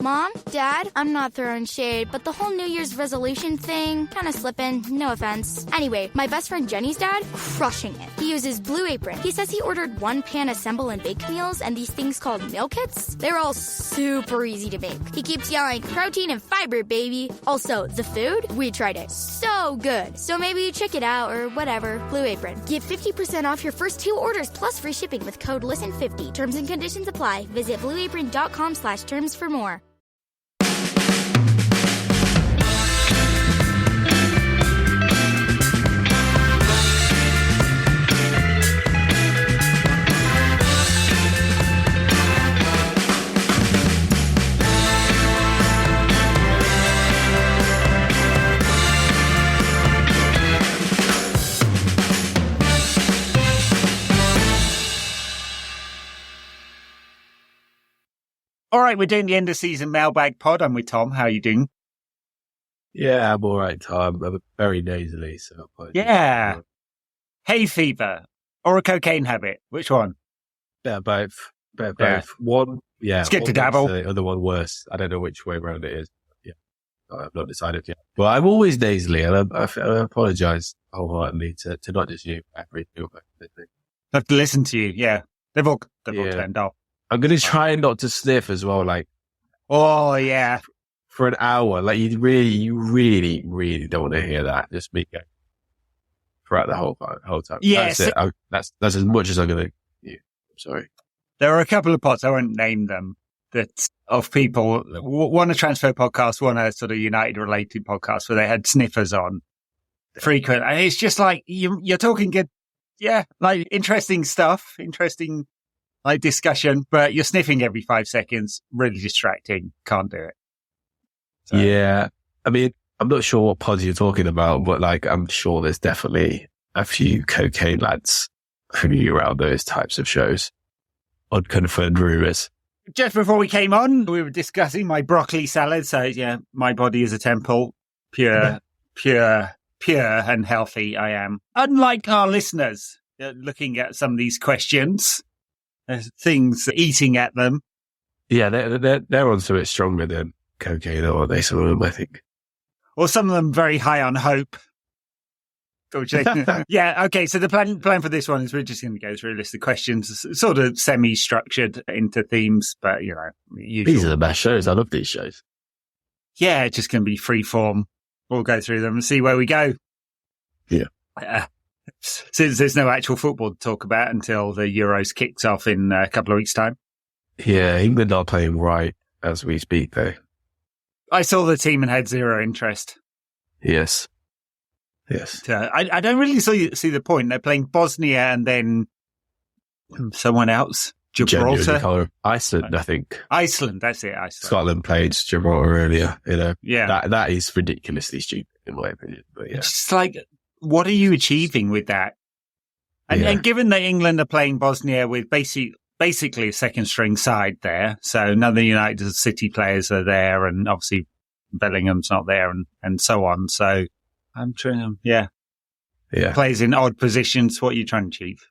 Mom, Dad, I'm not throwing shade, but the whole New Year's resolution thing, kind of slipping, no offense. Anyway, my best friend Jenny's dad, crushing it. He uses Blue Apron. He says he ordered one-pan assemble and bake meals and these things called meal kits. They're all super easy to make. He keeps yelling, protein and fiber, baby. Also, the food, we tried it. So good. So maybe check it out or whatever. Blue Apron. Get 50% off your first 2 orders plus free shipping with code LISTEN50. Terms and conditions apply. Visit blueapron.com/terms for more. All right, we're doing the end of season Mailbag Pod. I'm with Tom. How are you doing? Yeah, I'm all right, Tom. I'm very nasally, so. Yeah. Hay fever or a cocaine habit? Which one? Yeah, both. Both. Yeah. One, yeah. Skip to one dabble. The other one worse. I don't know which way around it is. Yeah, I've not decided yet. Well, I'm always nasally, and I apologize wholeheartedly to not just you, every single person. I have to listen to you. Yeah, they've all turned off. I'm going to try not to sniff as well, like. Oh, yeah. For an hour. Like, you really don't want to hear that. Just me going throughout the whole time. Yes. That's it. That's as much as I'm going to do. I'm sorry. There are a couple of pods, I won't name them, that of people, one a transfer podcast, one a sort of United-related podcast where they had sniffers on frequent. And it's just like, you're talking good, yeah, like interesting stuff, like discussion, but you're sniffing every 5 seconds, really distracting, can't do it. So. Yeah. I mean, I'm not sure what pods you're talking about, but like, I'm sure there's definitely a few cocaine lads hanging around those types of shows. Unconfirmed rumors. Just before we came on, we were discussing my broccoli salad. So yeah, my body is a temple, pure and healthy I am. Unlike our listeners, looking at some of these questions, things eating at them. Yeah, they're on something stronger than cocaine, aren't they? Some of them, I think. Or some of them very high on hope. Yeah, okay. So the plan for this one is we're just going to go through a list of questions, sort of semi-structured into themes, but usual. These are the best shows. I love these shows. Yeah, it's just going to be free form. We'll go through them and see where we go. Yeah. Since there's no actual football to talk about until the Euros kicks off in a couple of weeks' time. Yeah, England are playing right as we speak, though. I saw the team and had zero interest. Yes. I don't really see the point. They're playing Bosnia and then someone else. Gibraltar. Iceland, I think. Iceland, that's it. Iceland. Scotland played Gibraltar earlier. Yeah. That is ridiculously stupid, in my opinion. But yeah. It's just like, what are you achieving with that? And given that England are playing Bosnia with basically a second string side there, so none of the United City players are there, and obviously Bellingham's not there, and so on. So I'm trying, players in odd positions. What are you trying to achieve?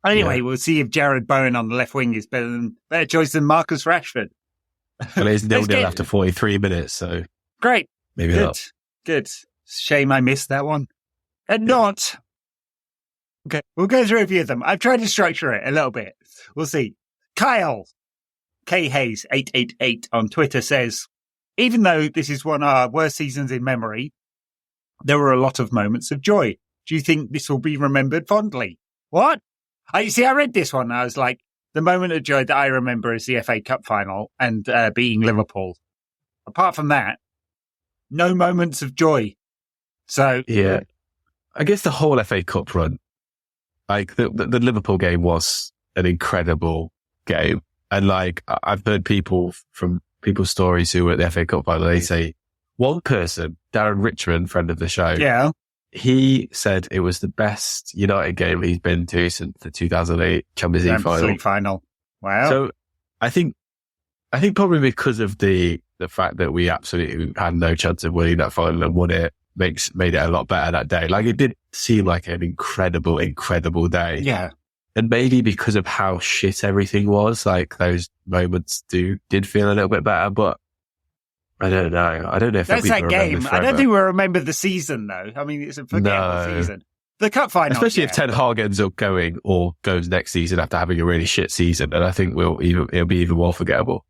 Anyway, we'll see if Jared Bowen on the left wing is better choice than Marcus Rashford. Well, it's 0-0 after 43 minutes, so great. Maybe not. Good. Shame I missed that one. And not. Okay, we'll go through a few of them. I've tried to structure it a little bit. We'll see. Kyle K Hayes 888 on Twitter says, even though this is one of our worst seasons in memory, there were a lot of moments of joy. Do you think this will be remembered fondly? What? I read this one. I was like, the moment of joy that I remember is the FA Cup final and beating Liverpool. Apart from that, no moments of joy. So yeah, I guess the whole FA Cup run, like the Liverpool game was an incredible game. And like, I've heard from people's stories who were at the FA Cup final, they say one person, Darren Richmond, friend of the show. Yeah. He said it was the best United game he's been to since the 2008 Champions League final. Wow. So I think probably because of the fact that we absolutely had no chance of winning that final and won it made it a lot better that day. Like, it did seem like an incredible day. Yeah. And maybe because of how shit everything was, like those moments did feel a little bit better, but I don't know. I don't know if that's that game. I don't think we'll remember the season though. I mean, it's a forgettable season. The cup final, especially if Ten Hag ends up going or goes next season after having a really shit season, and I think it'll be even more forgettable.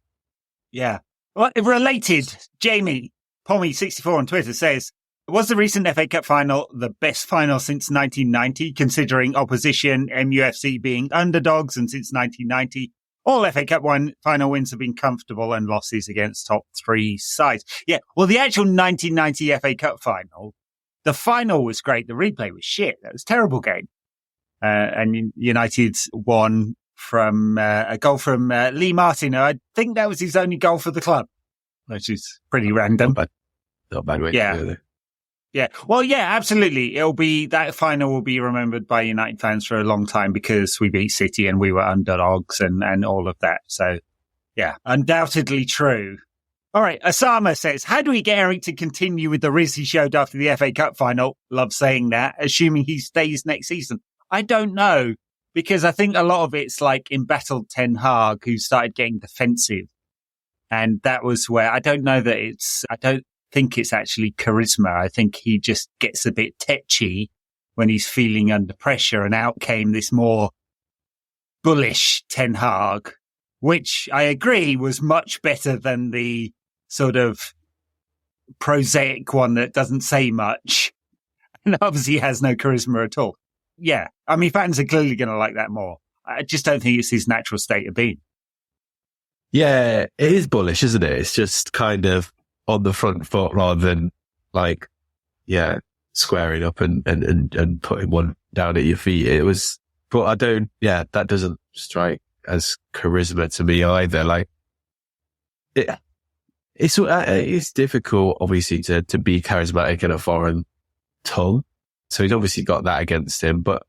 Yeah. Well, related, Jamie Pommy64 on Twitter says, was the recent FA Cup final the best final since 1990, considering opposition, MUFC being underdogs, and since 1990, all FA Cup final wins have been comfortable and losses against top three sides. Yeah, well, the actual 1990 FA Cup final, the final was great. The replay was shit. That was a terrible game. And United won from a goal from Lee Martin. I think that was his only goal for the club, which is pretty random. Not bad way yeah. to do it. Yeah. Well, yeah, absolutely. That final will be remembered by United fans for a long time because we beat City and we were underdogs and all of that. So, yeah, undoubtedly true. All right. Osama says, how do we get Erik to continue with the riz he showed after the FA Cup final? Love saying that, assuming he stays next season. I don't know, because I think a lot of it's like embattled Ten Hag, who started getting defensive. And that was where I don't think it's actually charisma. I think he just gets a bit tetchy when he's feeling under pressure, and out came this more bullish Ten Hag, which I agree was much better than the sort of prosaic one that doesn't say much and obviously has no charisma at all. Yeah, I mean, fans are clearly going to like that more. I just don't think it's his natural state of being. Yeah, it is bullish, isn't it? It's just kind of on the front foot rather than like, yeah, squaring up and putting one down at your feet. But that doesn't strike as charisma to me either. Like, it's difficult, obviously, to be charismatic in a foreign tongue. So he's obviously got that against him, but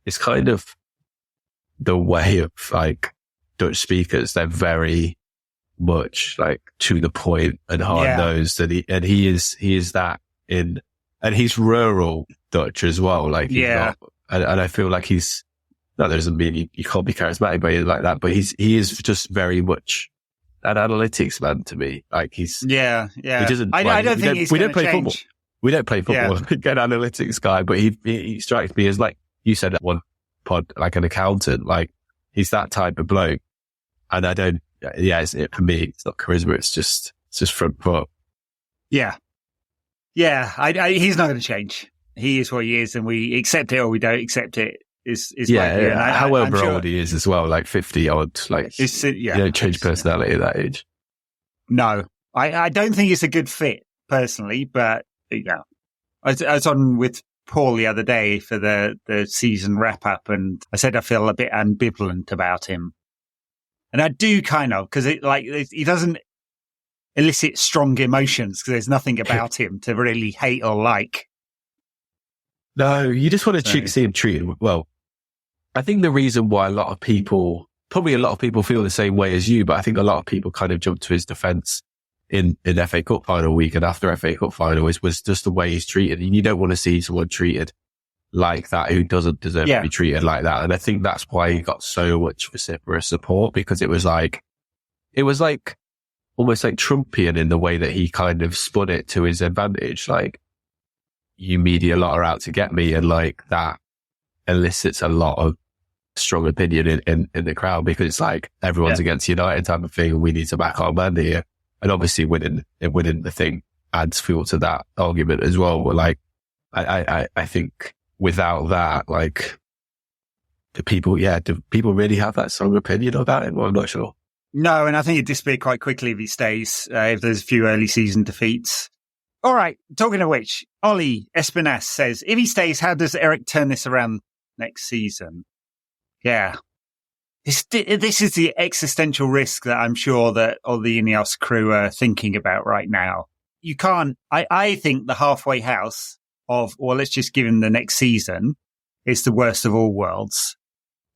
it's kind of the way of like Dutch speakers. They're very much like to the point and hard nosed, and he is that and he's rural Dutch as well. Like, and I feel like that doesn't mean you can't be charismatic, but he's like that. But he is just very much an analytics man to me. Like he doesn't. I don't think he's. We don't play football. We don't play football. Get an analytics guy, but he strikes me as, like you said at one pod, like an accountant. Like he's that type of bloke, and I don't. Yeah, for me, it's not charisma. It's just front foot. Yeah. He's not going to change. He is what he is, and we accept it or we don't accept it. However old he is as well, like 50 odd. Like, you don't change personality at that age. No, I don't think it's a good fit personally, but yeah, I was on with Paul the other day for the season wrap up, and I said I feel a bit ambivalent about him. And I do kind of, because he doesn't elicit strong emotions because there's nothing about him to really hate or like. No, you just want to see him treated well. I think the reason why a lot of people feel the same way as you, but I think a lot of people kind of jump to his defense in FA Cup final week and after FA Cup final was just the way he's treated. And you don't want to see someone treated like that who doesn't deserve to be treated like that. And I think that's why he got so much vociferous support, because it was like almost like Trumpian in the way that he kind of spun it to his advantage. Like, you media lot are out to get me, and like that elicits a lot of strong opinion in the crowd, because it's like everyone's against United type of thing, and we need to back our man here. And obviously winning the thing adds fuel to that argument as well. But like, I think without that, like, do people really have that strong opinion about him? Well, I'm not sure. No, and I think it'd disappear quite quickly if he stays, if there's a few early season defeats. All right, talking of which, Ollie Espinas says, if he stays, how does Erik turn this around next season? Yeah. This is the existential risk that I'm sure that all the Ineos crew are thinking about right now. You can't, I think the halfway house of, well, let's just give him the next season is the worst of all worlds,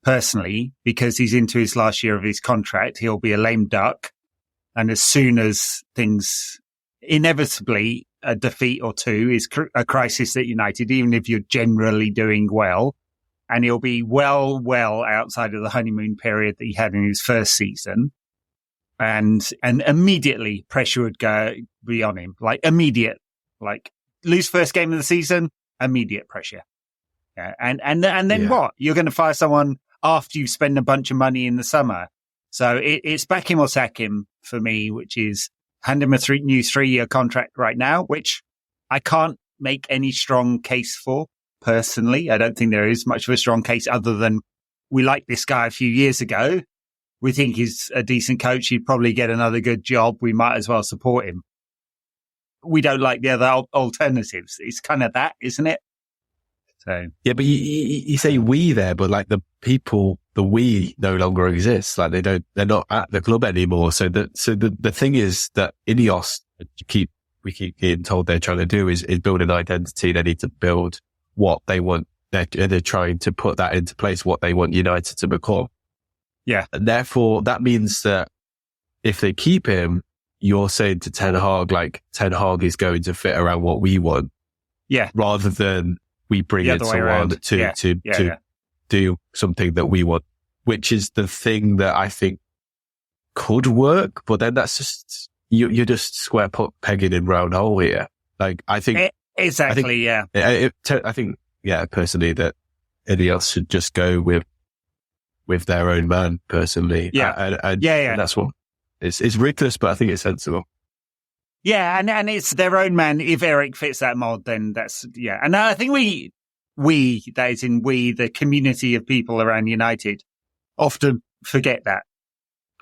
personally, because he's into his last year of his contract. He'll be a lame duck. And as soon as things, inevitably, a defeat or two is a crisis at United, even if you're generally doing well, and he'll be well outside of the honeymoon period that he had in his first season. And immediately pressure would be on him, like immediate, like lose first game of the season, immediate pressure. Yeah. And then what? You're going to fire someone after you spend a bunch of money in the summer. So it's back him or sack him for me, which is hand him a new 3-year contract right now, which I can't make any strong case for personally. I don't think there is much of a strong case other than we liked this guy a few years ago. We think he's a decent coach. He'd probably get another good job. We might as well support him. We don't like the other alternatives. It's kind of that, isn't it? So yeah, but you say we there, but like the people, the we no longer exists. Like they're not at the club anymore. So the thing is that Ineos we keep getting told they're trying to do is build an identity. They need to build what they want. They're trying to put that into place, what they want United to become. Yeah. And therefore that means that if they keep him, you're saying to Ten Hag, like Ten Hag is going to fit around what we want. Yeah. Rather than we bring in someone to do something that we want, which is the thing that I think could work. But then that's just, you're just square pegging in round hole here. Like, I think. Exactly, I think, personally that Ineos should just go with their own man, personally. Yeah. And that's what, it's ridiculous, but I think it's sensible. Yeah, and it's their own man. If Erik fits that mold, then that's, yeah. And I think we, the community of people around United, often forget that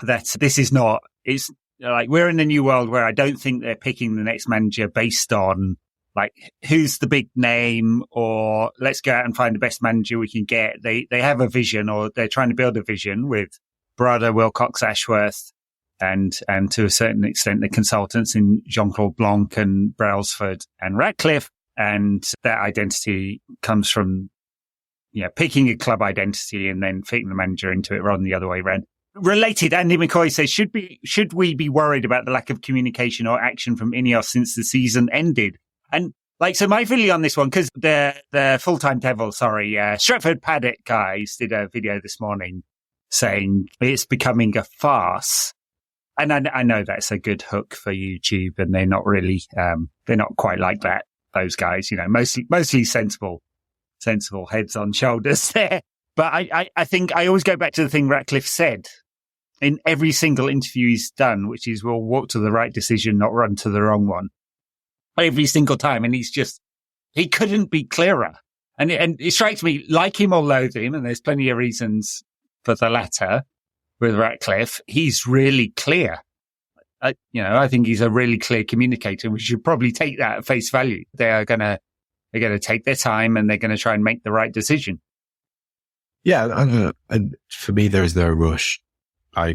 this is not, it's like we're in a new world where I don't think they're picking the next manager based on like who's the big name or let's go out and find the best manager we can get. They have a vision, or they're trying to build a vision with Brother, Wilcox, Ashworth, and to a certain extent the consultants in Jean-Claude Blanc and Brailsford and Ratcliffe. And that identity comes from, picking a club identity and then fitting the manager into it rather than the other way around. Related, Andy McCoy says, should we be worried about the lack of communication or action from Ineos since the season ended? And so my feeling on this one, because the full-time devil, Stretford Paddock guys did a video this morning saying it's becoming a farce. And I know that's a good hook for YouTube, and they're not really, they're not quite like that. Those guys, mostly sensible heads on shoulders there. But I think I always go back to the thing Ratcliffe said in every single interview he's done, which is we'll walk to the right decision, not run to the wrong one. Every single time. And he couldn't be clearer. And it strikes me, like him or loathe him, and there's plenty of reasons for the latter with Ratcliffe, he's really clear. I think he's a really clear communicator. We should probably take that at face value. They're going to take their time and they're going to try and make the right decision. Yeah. And for me, there is no rush.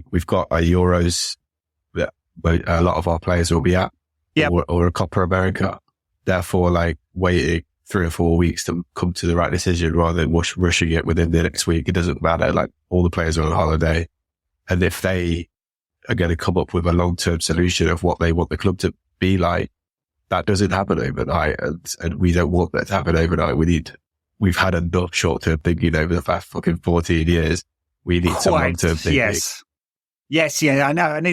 We've got our Euros that a lot of our players will be at, or a Copa America. Therefore, waiting 3 or 4 weeks to come to the right decision rather than rushing it within the next week. It doesn't matter. All the players are on holiday. And if they are going to come up with a long-term solution of what they want the club to be like, that doesn't happen overnight. And we don't want that to happen overnight. We've had enough short-term thinking over the past fucking 14 years. We need some long-term thinking. Yes, I know. And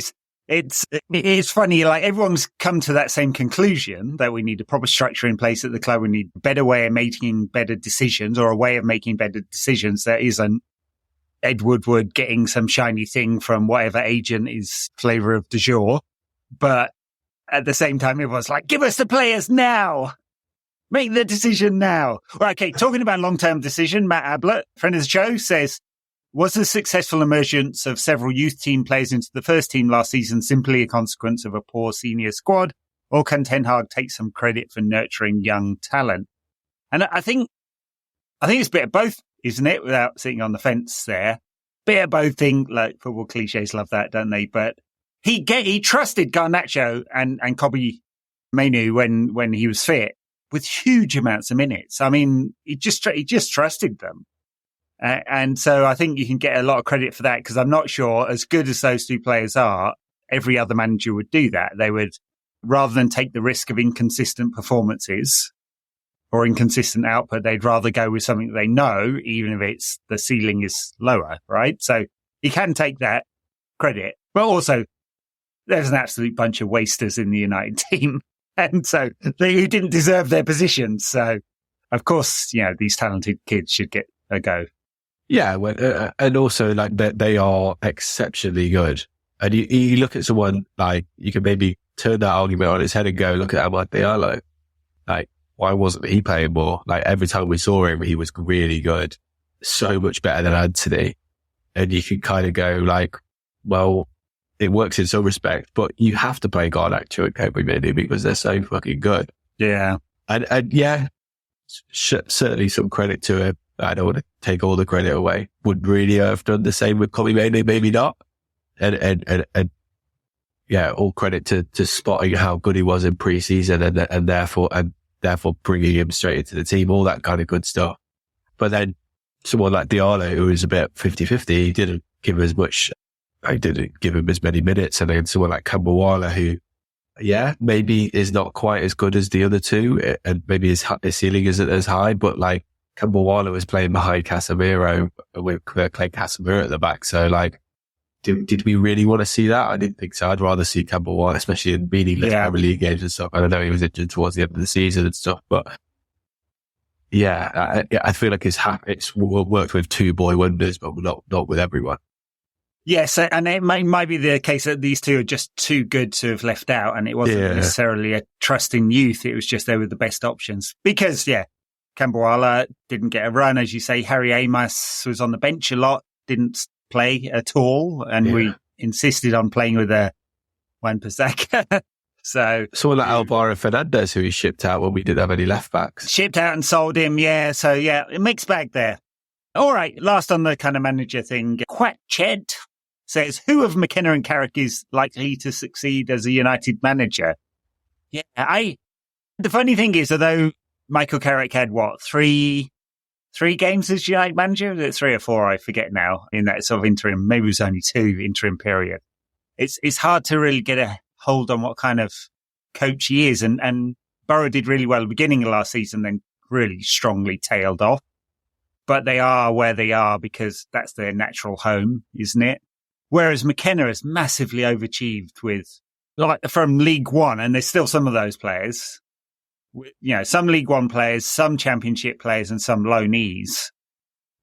it's funny, everyone's come to that same conclusion that we need a proper structure in place at the club. We need a better way of making better decisions, or a way of making better decisions that isn't Ed Woodward getting some shiny thing from whatever agent is flavour of du jour. But at the same time, everyone's like, give us the players now. Make the decision now. Right, okay, talking about long-term decision, Matt Ablett, friend of the show, says, was the successful emergence of several youth team players into the first team last season simply a consequence of a poor senior squad, or can Ten Hag take some credit for nurturing young talent? And I think it's a bit of both, isn't it? Without sitting on the fence there. Bit of both thing, football cliches love that, don't they? But he trusted Garnacho and Kobe Mainoo when he was fit with huge amounts of minutes. I mean, he just trusted them. And so I think you can get a lot of credit for that, because I'm not sure, as good as those two players are, every other manager would do that. They would, rather than take the risk of inconsistent performances or inconsistent output, they'd rather go with something they know, even if it's the ceiling is lower, right? So you can take that credit, but also there's an absolute bunch of wasters in the United team, and so who didn't deserve their positions. So of course, these talented kids should get a go. Yeah, and also like they are exceptionally good. And you look at someone like, you can maybe turn that argument on its head and go, look at Amad Diallo. Like, why wasn't he playing more? Like, every time we saw him, he was really good, so much better than Anthony. And you can kind of go like, well, it works in some respect, but you have to play Garnacho and Kobe Minu because they're so fucking good. Yeah, and yeah, certainly some credit to him. I don't want to take all the credit away. Would really have done the same with Kobe Manu, maybe not. And yeah, all credit to spotting how good he was in pre-season and therefore bringing him straight into the team, all that kind of good stuff. But then someone like Diallo, who was a bit 50-50, he didn't give as much. I didn't give him as many minutes. And then someone like Kambawala, who, yeah, maybe is not quite as good as the other two, and maybe his ceiling isn't as high, but like, Kambawala was playing behind Casemiro with Clay Casemiro at the back. So like, did we really want to see that? I didn't think so. I'd rather see Kambawala, especially in meaningless Premier League games and stuff. I don't know, he was injured towards the end of the season and stuff, but yeah, I feel like it's worked with two boy wonders, but not with everyone. Yes, and it might be the case that these two are just too good to have left out, and it wasn't necessarily a trust in youth. It was just they were the best options. Because, Kambawala didn't get a run, as you say. Harry Amos was on the bench a lot, didn't play at all, and we insisted on playing with Wan-Bissaka. So someone like Alvaro Fernandez, who he shipped out when we didn't have any left backs. Shipped out and sold him, So a mixed bag there. All right, last on the kind of manager thing. Quatched says, who of McKenna and Carrick is likely to succeed as a United manager? Yeah, the funny thing is, although Michael Carrick had three games as United manager? Was it 3 or 4? I forget now. In that sort of interim, maybe it was only 2 interim period. It's hard to really get a hold on what kind of coach he is. And Borough did really well at the beginning of last season, then really strongly tailed off. But they are where they are because that's their natural home, isn't it? Whereas McKenna has massively overachieved from League One, and there's still some of those players. Some League One players, some Championship players, and some loanees.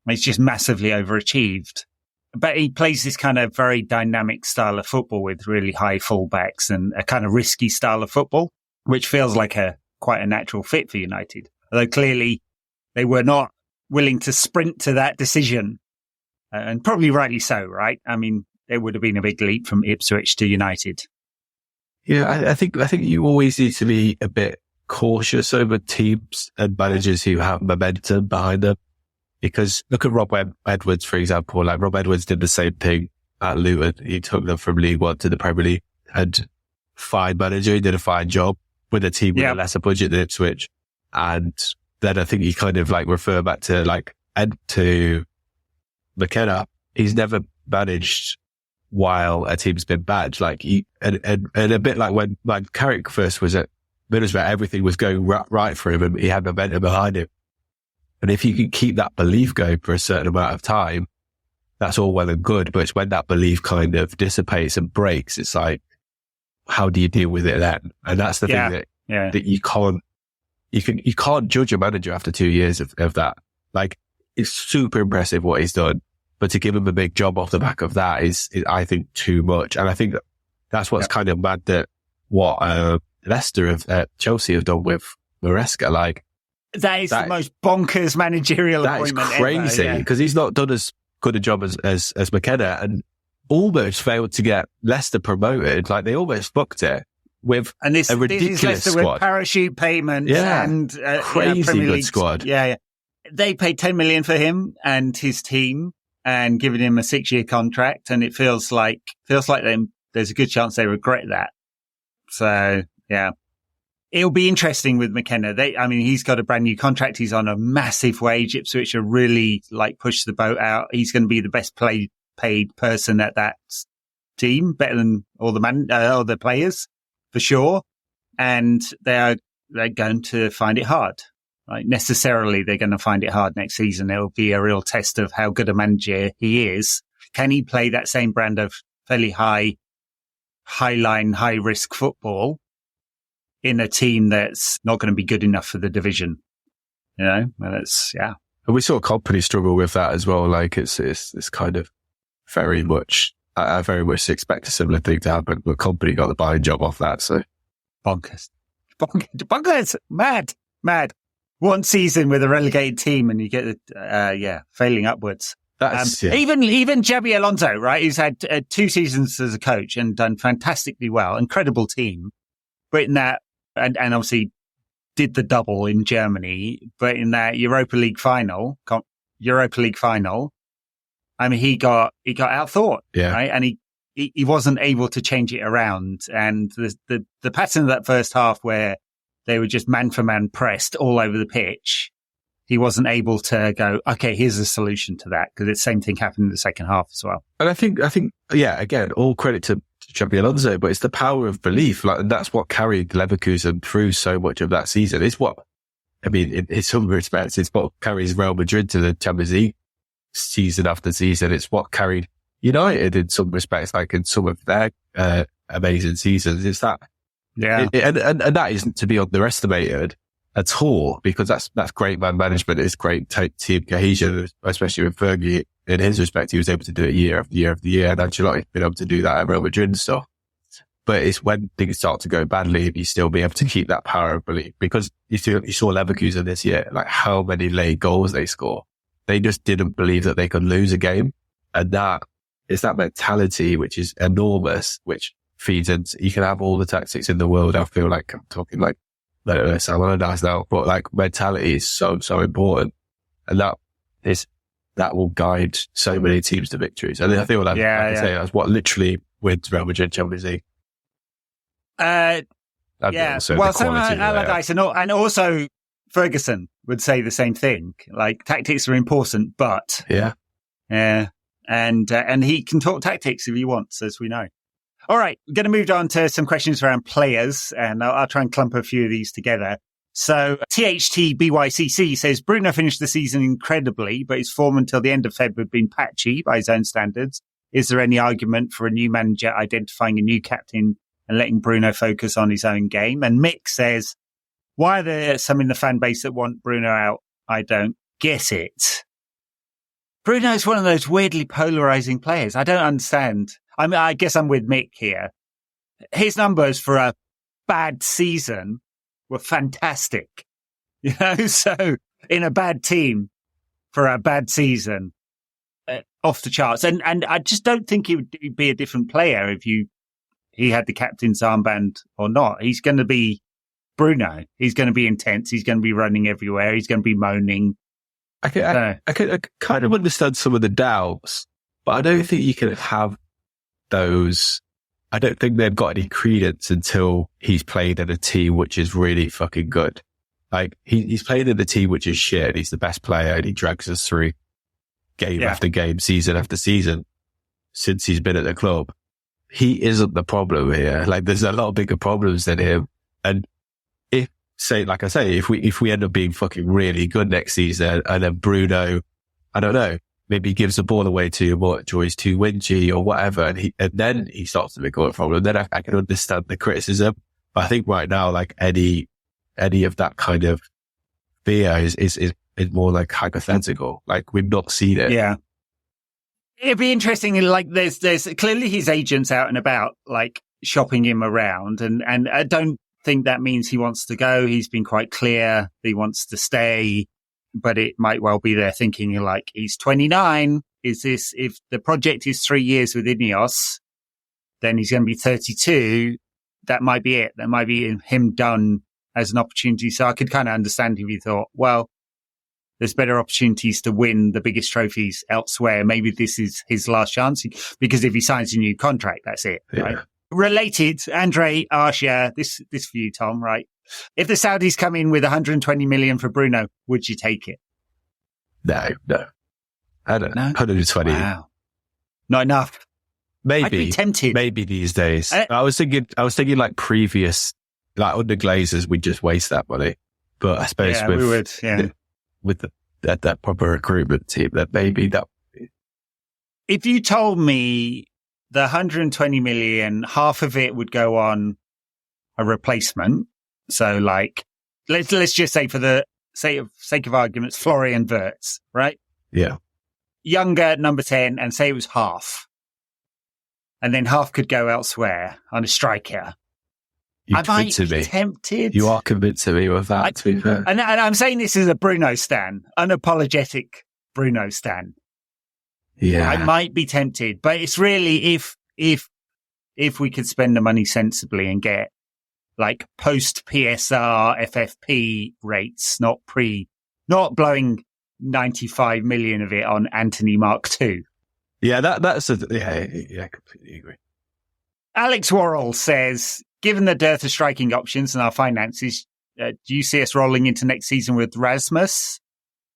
He's just massively overachieved. But he plays this kind of very dynamic style of football with really high fullbacks and a kind of risky style of football, which feels like quite a natural fit for United. Although clearly they were not willing to sprint to that decision, and probably rightly so, right? I mean, it would have been a big leap from Ipswich to United. Yeah, I think you always need to be a bit cautious over teams and managers who have momentum behind them. Because look at Rob Edwards, for example. Like, Rob Edwards did the same thing at Luton. He took them from League One to the Premier League, and fine manager. He did a fine job with a team with a lesser budget than Ipswich. And then I think you kind of like refer back to to McKenna. He's never managed while a team's been bad. And a bit like when Carrick first was at Middlesbrough, everything was going right for him and he had momentum behind him. And if you can keep that belief going for a certain amount of time, that's all well and good. But it's when that belief kind of dissipates and breaks, it's like, how do you deal with it then? And that's the thing that you can't judge a manager after 2 years of that. Like, it's super impressive what he's done, but to give him a big job off the back of that is I think, too much. And I think that's what's kind of mad that what Leicester of Chelsea have done with Maresca. Like, that is the most bonkers managerial appointment ever. That is crazy because he's not done as good a job as McKenna, and almost failed to get Leicester promoted. Like, they almost fucked it with a ridiculous this is squad. With parachute payments and crazy Premier good League squad. Yeah. They paid 10 million for him and his team and given him a 6-year contract, and it feels like there's a good chance they regret that. So yeah. It'll be interesting with McKenna. He's got a brand new contract. He's on a massive wage. Ipswich are really push the boat out. He's going to be the best paid person at that team, better than all the players for sure. And they're going to find it hard. like necessarily they're going to find it hard next season. It'll be a real test of how good a manager he is. Can he play that same brand of fairly high line, high risk football in a team that's not going to be good enough for the division? You know, well, yeah. And we saw Company struggle with that as well. Like it's kind of very much, I very much expect a similar thing to happen, but Company got the buying job off that. So bonkers, mad. One season with a relegated team and you get, failing upwards. Even Xabi Alonso, right? He's had 2 seasons as a coach and done fantastically well. Incredible team. But in that, and obviously did the double in Germany, but in that Europa League final, I mean, he got outthought, right? And he wasn't able to change it around. And the pattern of that first half where they were just man for man pressed all over the pitch, he wasn't able to go, okay, here's a solution to that, because the same thing happened in the second half as well. And I think, again, all credit to Xabi Alonso, but it's the power of belief. Like, and that's what carried Leverkusen through so much of that season. It's what, I mean, in some respects, it's what carries Real Madrid to the Champions League season after season. It's what carried United in some respects, like in some of their amazing seasons. It's that. Yeah. And that isn't to be underestimated at all, because that's great man management. It's great team cohesion, especially with Fergie. In his respect, he was able to do it year after year after year, and Ancelotti's been able to do that at Real Madrid and stuff. But it's when things start to go badly, you still be able to keep that power of belief, because you saw Leverkusen this year, like how many late goals they score. They just didn't believe that they could lose a game. And that is that mentality, which is enormous, which feeds into, you can have all the tactics in the world. I feel like I'm talking like, I don't know, sound nice now, but like mentality is so important. And that will guide so many teams to victories. And I feel like, I say that's what literally wins Real Madrid Champions League. Well, Sam Allardyce and also Ferguson would say the same thing. Like, tactics are important, but and he can talk tactics if he wants, as we know. All right, we're going to move on to some questions around players, and I'll try and clump a few of these together. So THTBYCC says Bruno finished the season incredibly, but his form until the end of Feb had been patchy by his own standards. Is there any argument for a new manager identifying a new captain and letting Bruno focus on his own game? And Mick says, why are there some in the fan base that want Bruno out? I don't get it. Bruno's one of those weirdly polarizing players. I don't understand. I mean, I guess I'm with Mick here. His numbers for a bad season were fantastic. You know, so in a bad team for a bad season, off the charts. And I just don't think he would be a different player if he had the captain's armband or not. He's going to be Bruno. He's going to be intense. He's going to be running everywhere. He's going to be moaning. I kind of understand some of the doubts, but I don't think you can have those. I don't think they've got any credence until he's played in a team which is really fucking good. Like, he's played in a team which is shit. He's the best player and he drags us through game after game, season after season since he's been at the club. He isn't the problem here. Like, there's a lot of bigger problems than him. And if we end up being fucking really good next season, and then Bruno, I don't know, maybe gives the ball away too much, or he's too whingy or whatever, and then he starts to become a problem. Then I can understand the criticism. But I think right now, like any of that kind of fear is more like hypothetical. Like, we've not seen it. Yeah. It'd be interesting. Like, there's clearly his agents out and about, like, shopping him around, and I don't think that means he wants to go. He's been quite clear that he wants to stay, but it might well be they're thinking, like, he's 29. If the project is 3 years with Ineos, then he's going to be 32. That might be it. That might be him done as an opportunity. So I could kind of understand if he thought, well, there's better opportunities to win the biggest trophies elsewhere. Maybe this is his last chance, because if he signs a new contract, that's it. Yeah. Right? Related, Andre Arsha, this for you, Tom, right? If the Saudis come in with 120 million for Bruno, would you take it? No. I don't know. 120. Wow. Not enough. Maybe. I'd be tempted. Maybe these days. I was thinking like previous, like under Glazers, we'd just waste that money. But I suppose with that proper recruitment team, that maybe that. If you told me the 120 million, half of it would go on a replacement. So like, let's just say for the sake of arguments, Florian Wirtz, right? Yeah. Younger, number 10, and say it was half. And then half could go elsewhere on a striker. You I might be tempted. You are convincing me with that, to be fair. And I'm saying this is a Bruno stan, unapologetic Bruno stan. Yeah. I might be tempted, but it's really if we could spend the money sensibly and get like post PSR FFP rates, not blowing 95 million of it on Anthony Mark II. Yeah, that's I completely agree. Alex Worrell says, given the dearth of striking options and our finances, do you see us rolling into next season with Rasmus,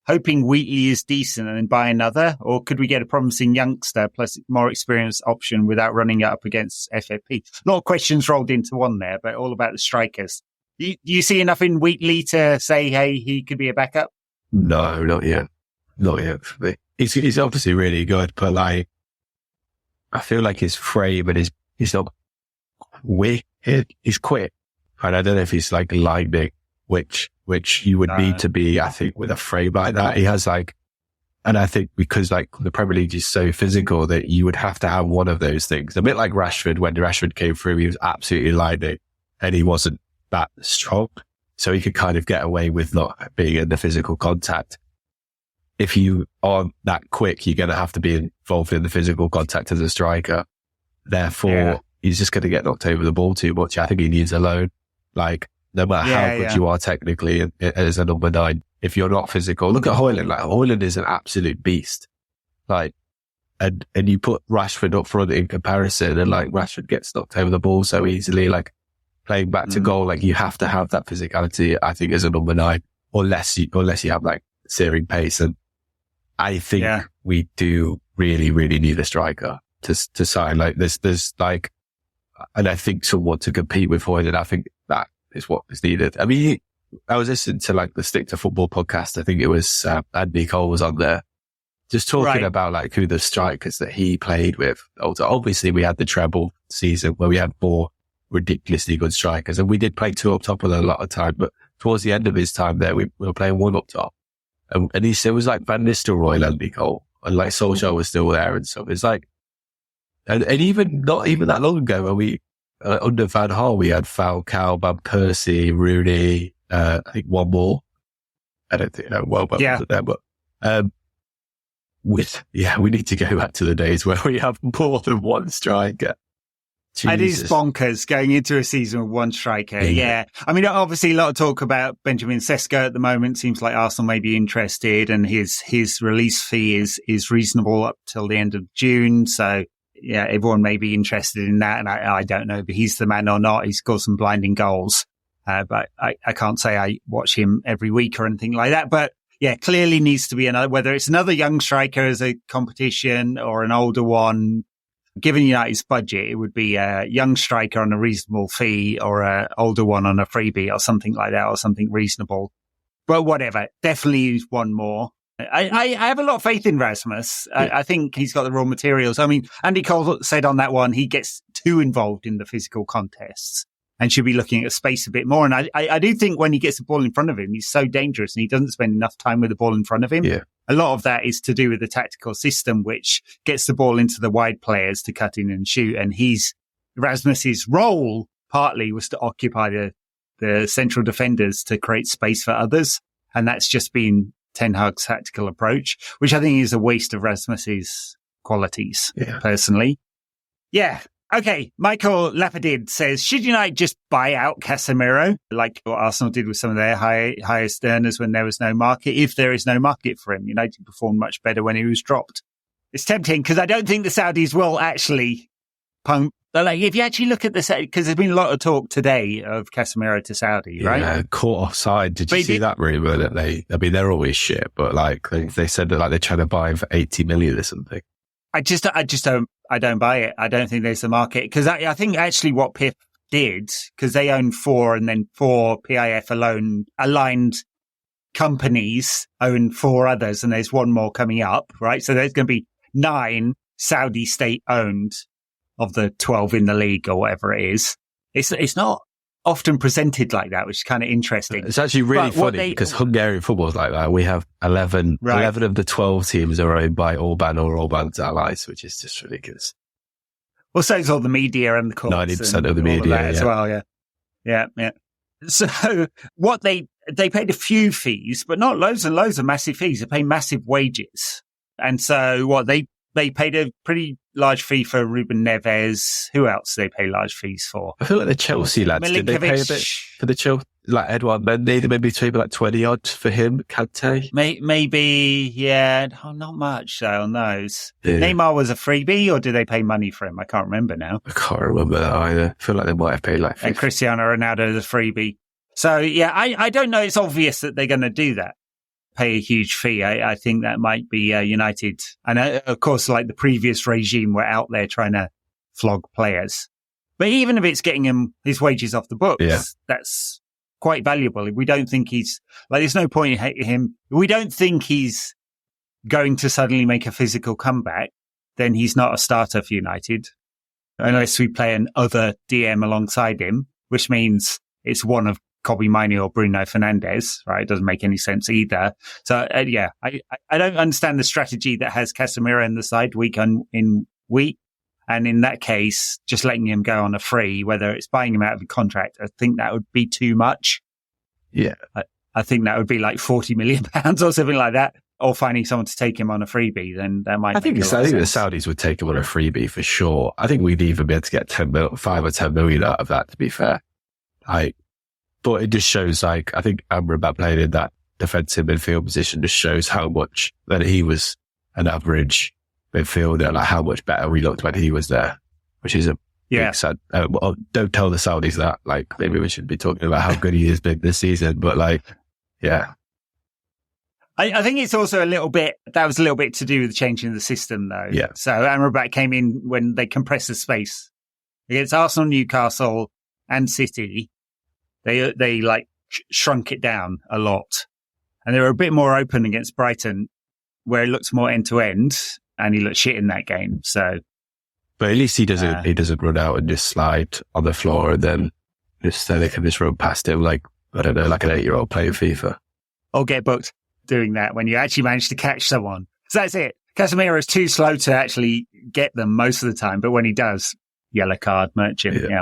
hoping Wheatley is decent and then buy another? Or could we get a promising youngster plus more experienced option without running up against FFP? A lot of questions rolled into one there, but all about the strikers. Do you see enough in Wheatley to say, hey, he could be a backup? No, not yet. Not yet for me. He's obviously really good, but like, I feel like his frame and he's not wicked. He's quick. And I don't know if he's like lightning, which you would need to be, I think, with a frame like that. He has like, and I think because like the Premier League is so physical that you would have to have one of those things. A bit like Rashford, when Rashford came through, he was absolutely lightning and he wasn't that strong. So he could kind of get away with not being in the physical contact. If you aren't that quick, you're going to have to be involved in the physical contact as a striker. Therefore, he's just going to get knocked over the ball too much. I think he needs a loan. Like, no matter how good you are technically as a number 9, if you're not physical, look at Højlund. Like, Højlund is an absolute beast. Like, and you put Rashford up front in comparison, and like Rashford gets knocked over the ball so easily. Like, playing back to goal, like you have to have that physicality, I think, as a number 9, unless you have like searing pace. And I think we do really, really need a striker to sign. Like there's like, and I think someone to compete with Højlund, I think that is what is needed. I mean, I was listening to like the Stick to Football podcast. I think it was Andy Cole was on there, just talking about like who the strikers that he played with. Obviously, we had the treble season where we had 4 ridiculously good strikers, and we did play 2 up top a lot of time. But towards the end of his time there, we were playing 1 up top, and he still was like Van Nistelrooy and Andy Cole, and like Solskjaer was still there and stuff. It's like, and even not even that long ago, when we under Van Gaal, we had Falcao, Van Persie, Rooney, I think one more. I don't think there, but we need to go back to the days where we have more than one striker. Jesus. It is bonkers going into a season with one striker. Yeah. I mean, obviously a lot of talk about Benjamin Sesko at the moment. Seems like Arsenal may be interested, and his release fee is reasonable up till the end of June. So yeah, everyone may be interested in that. And I don't know if he's the man or not. He scored some blinding goals. But I can't say I watch him every week or anything like that. But yeah, clearly needs to be another, whether it's another young striker as a competition or an older one. Given United's budget, it would be a young striker on a reasonable fee or an older one on a freebie or something like that, or something reasonable. But whatever, definitely one more. I have a lot of faith in Rasmus. I think he's got the raw materials. I mean, Andy Cole said on that one, he gets too involved in the physical contests and should be looking at space a bit more. And I do think when he gets the ball in front of him, he's so dangerous and he doesn't spend enough time with the ball in front of him. Yeah. A lot of that is to do with the tactical system, which gets the ball into the wide players to cut in and shoot. And Rasmus's role partly was to occupy the central defenders to create space for others. And that's just been Ten Hag's tactical approach, which I think is a waste of Rasmus's qualities, personally. Yeah. Okay. Michael Lapidid says, should United just buy out Casemiro, like what Arsenal did with some of their highest earners when there was no market? If there is no market for him, United performed much better when he was dropped. It's tempting because I don't think the Saudis will actually pump. Like, if you actually look at because there's been a lot of talk today of Casemiro to Saudi, right? Yeah, caught offside. Did you see that rumor that they're always shit, but like they said that like they're trying to buy him for 80 million or something. I don't buy it. I don't think there's a market because I think actually what Pip did, because they own 4 and then 4 PIF alone aligned companies own 4 others, and there's one more coming up, right? So there's going to be 9 Saudi state owned of the 12 in the league or whatever it is. It's not often presented like that, which is kind of interesting. It's actually really funny because Hungarian football is like that. We have 11 of the 12 teams are owned by Orban or Orban's allies, which is just ridiculous. Well, so is all the media and the courts. 90% of the media as well, yeah. So what they paid a few fees, but not loads and loads of massive fees. They pay massive wages. And so they paid a pretty large fee for Ruben Neves. Who else did they pay large fees for? I feel like the Chelsea lads, did they pay a bit for the Chelsea? Like Edouard Mendy, maybe like 20 odd for him, Kante? Maybe, yeah. Oh, not much though on those. Yeah. Neymar was a freebie, or did they pay money for him? I can't remember now. I can't remember that either. I feel like they might have paid like 50. And Cristiano Ronaldo is a freebie. So yeah, I don't know. It's obvious that they're going to do that. Pay a huge fee. I think that might be United. And of course, like the previous regime were out there trying to flog players. But even if it's getting him his wages off the books, that's quite valuable. If we don't think there's no point in him. If we don't think he's going to suddenly make a physical comeback, then he's not a starter for United. Unless we play an other DM alongside him, which means it's one of Kobbie Mainoo or Bruno Fernandes, right? It doesn't make any sense either. So, I don't understand the strategy that has Casemiro in the side week in week. And in that case, just letting him go on a free, whether it's buying him out of a contract, I think that would be too much. Yeah. I think that would be like £40 million or something like that. Or finding someone to take him on a freebie, then that might. I think the Saudis would take him on a freebie for sure. I think we'd even be able to get 5 or 10 million out of that, to be fair. But it just shows, I think Amrabat playing in that defensive midfield position just shows how much that he was an average midfielder, like how much better we looked when he was there, which is a big sad. Don't tell the Saudis that. Like, maybe we should be talking about how good he has been this season, but yeah. I think it's also that was a little bit to do with changing the system though. Yeah. So Amrabat came in when they compressed the space against Arsenal, Newcastle and City. They shrunk it down a lot, and they were a bit more open against Brighton, where it looked more end to end, and he looked shit in that game. So, but at least he doesn't run out and just slide on the floor, and then they can just run past him like, I don't know, like an 8-year-old playing FIFA, or get booked doing that when you actually manage to catch someone. So that's it. Casemiro is too slow to actually get them most of the time, but when he does, yellow card, merchant. Yeah.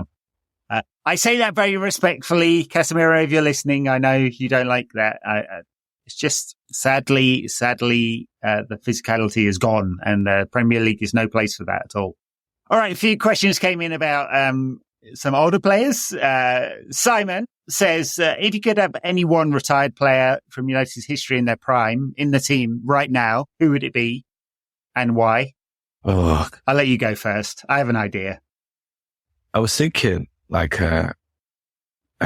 I say that very respectfully, Casemiro, if you're listening. I know you don't like that. It's just sadly, the physicality is gone, and the Premier League is no place for that at all. All right, a few questions came in about some older players. Simon says, if you could have any one retired player from United's history in their prime in the team right now, who would it be and why? Oh, I'll let you go first. I have an idea. I was thinking like a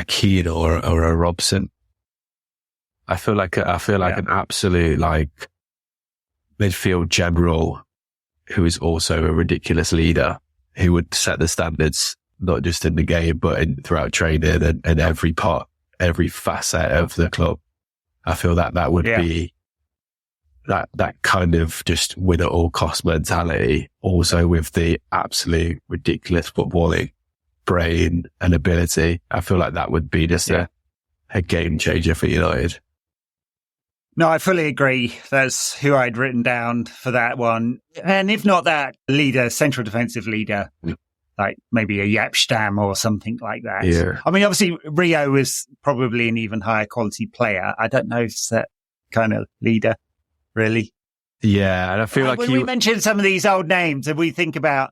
Keane or a Robson. I feel like an absolute midfield general who is also a ridiculous leader who would set the standards not just in the game but throughout training and every facet of the club. I feel that would be that kind of just win at all cost mentality, also with the absolute ridiculous footballing brain and ability. I feel like that would be just a game changer for United. No, I fully agree. That's who I'd written down for that one. And if not that leader, central defensive leader, like maybe a Yapstam or something like that. Yeah. I mean, obviously Rio is probably an even higher quality player. I don't know if it's that kind of leader, really. Yeah, and I feel like when we mention some of these old names and we think about,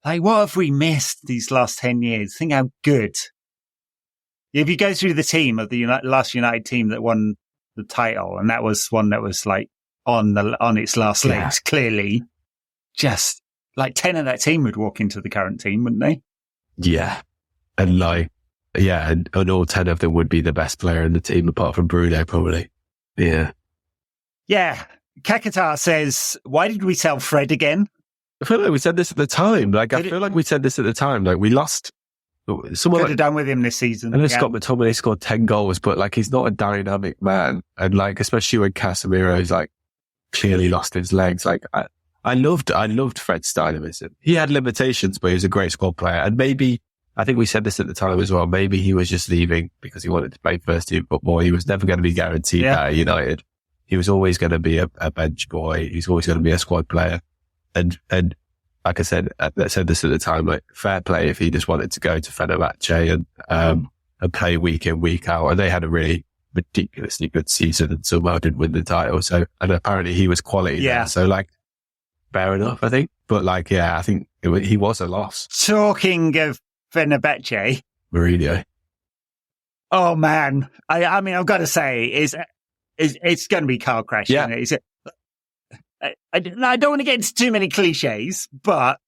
like, what have we missed these last 10 years? Think how good. If you go through the team of the last United team that won the title, and that was one that was like on its last legs, clearly, just like 10 of that team would walk into the current team, wouldn't they? Yeah. And and all 10 of them would be the best player in the team apart from Bruno, probably. Yeah. Yeah. Kakatar says, why did we sell Fred again? I feel like we said this at the time. We said this at the time. Like, we lost Someone Could have done with him this season. I know Scott McTominay scored 10 goals, but like he's not a dynamic man. And like, especially when Casemiro's like clearly lost his legs. Like I loved Fred's dynamism. He had limitations, but he was a great squad player. And maybe, I think we said this at the time as well, maybe he was just leaving because he wanted to play first team football. He was never going to be guaranteed that at United. He was always going to be a bench boy. He's always going to be a squad player. And like I said this at the time, like fair play if he just wanted to go to Fenerbahce and play week in, week out. And they had a really ridiculously good season and somehow did win the title. So, and apparently he was quality there. So like, fair enough, I think. But like, yeah, I think he was a loss. Talking of Fenerbahce, Mourinho. Oh man. I mean, I've got to say, it's going to be car crash. Yeah. I don't want to get into too many cliches, but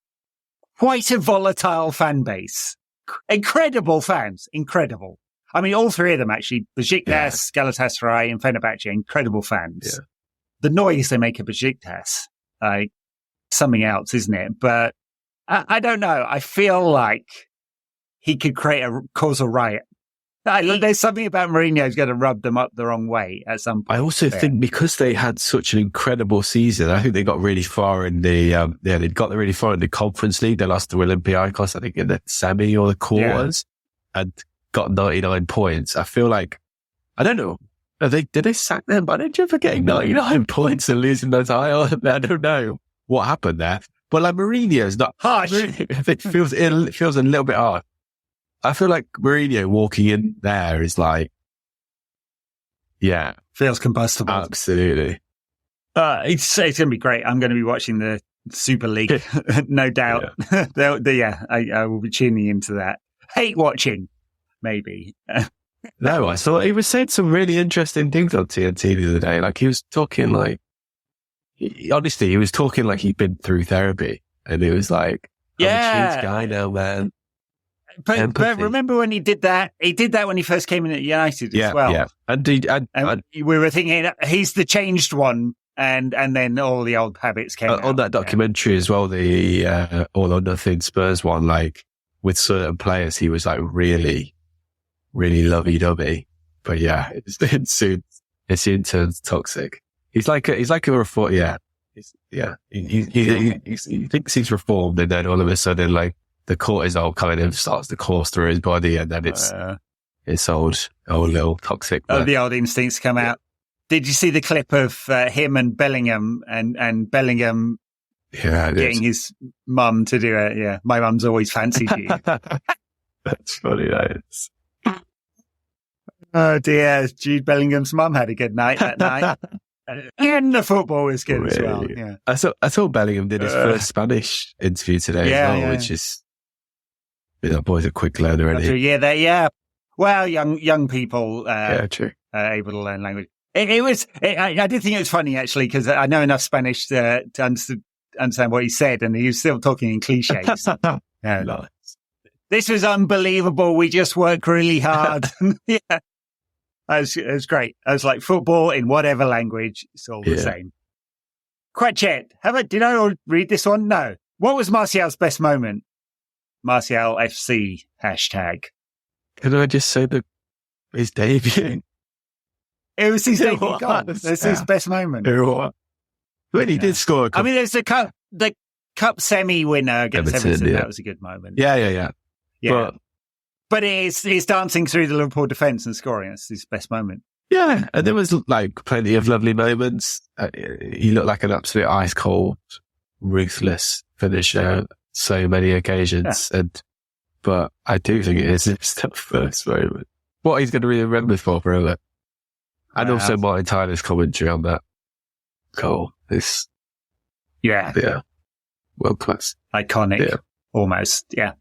quite a volatile fan base. Incredible fans. Incredible. I mean, all three of them actually, Besiktas, Galatasaray and Fenerbahce, incredible fans. Yeah. The noise they make at Besiktas, like something else, isn't it? But I don't know. I feel like he could cause a riot. There's something about Mourinho's going to rub them up the wrong way at some point. I also think because they had such an incredible season, I think they got really far in the, they got really far in the Conference League. They lost to Olympiacos, I think in the semi or the quarters and got 99 points. I feel like, I don't know. Did they sack them manager for getting 99 points and losing the title? I don't know what happened there. But like Mourinho's not harsh. It feels a little bit hard. I feel like Mourinho walking in there is like, feels combustible. Absolutely. It's going to be great. I'm going to be watching the Super League, no doubt. I will be tuning into that. Hate watching, maybe. No, I thought he was saying some really interesting things on TNT the other day. Like he was talking like, honestly, he was talking like he'd been through therapy, and it was like, I'm a changed guy now, man. But remember when he did that? He did that when he first came in at United as well. Yeah, and we were thinking he's the changed one, and then all the old habits came out. On that documentary as well, the All or Nothing Spurs one, like with certain players, he was like really, really lovey-dovey. But yeah, it soon turns toxic. He's like a reform. Yeah, he thinks he's reformed, and then all of a sudden, like, the cortisol kind of starts to course through his body, and then it's old little toxic. The old instincts come out. Did you see the clip of him and Bellingham and Bellingham getting his mum to do it? Yeah, my mum's always fancied you. That's funny, that is. Oh dear, Jude Bellingham's mum had a good night that night. And the football was good as well. Yeah. I saw Bellingham did his first Spanish interview today as well, which is, that boy's a quick learner, isn't he? Well, young people true. Are able to learn language. I did think it was funny actually, because I know enough Spanish to understand what he said, and he was still talking in cliches. Nice. This was unbelievable. We just work really hard. It was great. I was like, football in whatever language, it's all the same. Quachet, did I read this one? No. What was Martial's best moment? Martial FC #. Can I just say his debut? It was his debut goal. That's his best moment. When he did score. I mean, there's the cup semi winner against Everton. That was a good moment. Yeah. But he's dancing through the Liverpool defence and scoring. That's his best moment. Yeah, and there was like plenty of lovely moments. He looked like an absolute ice cold, ruthless finisher. So many occasions, but I do think it is his first moment. What he's going to be remembered for forever. And also Martin Tyler's commentary on that goal is world class, iconic, almost. Yeah.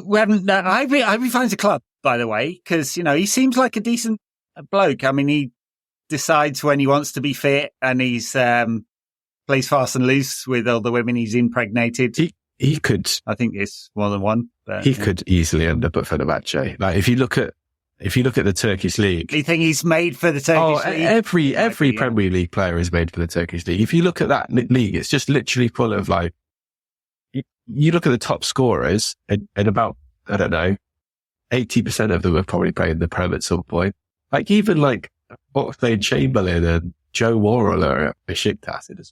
We haven't. I hope he finds a club, by the way, because he seems like a decent bloke. I mean, he decides when he wants to be fit, and he's plays fast and loose with all the women he's impregnated. He could. I think it's more than one. But, he could easily end up at Fenerbahce. Like if you look at the Turkish league, do you think he's made for the Turkish league? Every Premier League player is made for the Turkish league. If you look at that league, it's just literally full of like. You look at the top scorers, and about I don't know, 80% of them have probably played in the Prem at some point. Like even like Oxlade-Chamberlain and Joe Worrell are at Besiktas.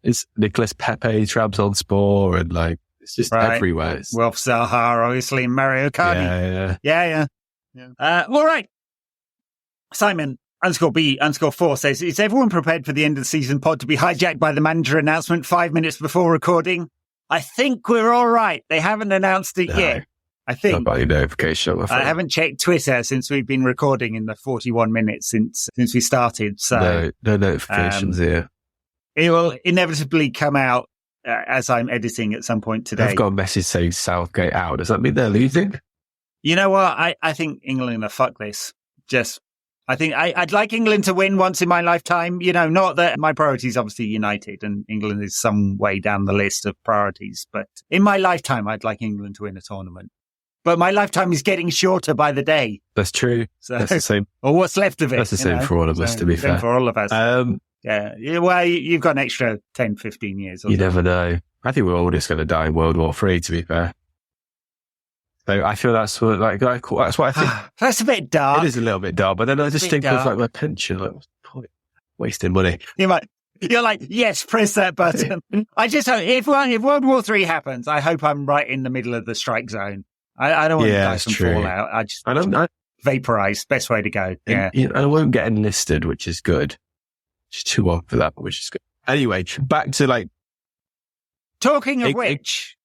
It's Nicholas Pepe, Trabzonspor, and like it's just everywhere. Wilf Zaha, obviously, Mario Cardi. Yeah. All right. Simon _B_4 says, is everyone prepared for the end of the season pod to be hijacked by the manager announcement 5 minutes before recording? I think we're all right. They haven't announced it yet. I think. Nobody notification. I haven't checked Twitter since we've been recording in the 41 minutes since we started. So no notifications here. It will inevitably come out as I'm editing at some point today. I've got a message saying Southgate out. Does that mean they're losing? You know what? I think England are fuck this. I think I'd like England to win once in my lifetime. You know, not that my priority is obviously United and England is some way down the list of priorities. But in my lifetime, I'd like England to win a tournament. But my lifetime is getting shorter by the day. That's true. So, that's the same. Or what's left of it. That's the same for all of us, to be fair. For all of us. Yeah. Well, you've got an extra 10, 15 years. You never know. I think we're all just going to die in World War III, to be fair. So I feel that's what I think. That's a bit dark. It is a little bit dark, but then I just think of like my pension. Like, what's the point? Wasting money. You're like, yes, press that button. I just hope if World War III happens, I hope I'm right in the middle of the strike zone. I don't want to die from fallout. I don't vaporize. Best way to go. Yeah. I won't get enlisted, which is good. Just too old for that, which is good. Anyway, back to like. Talking of which,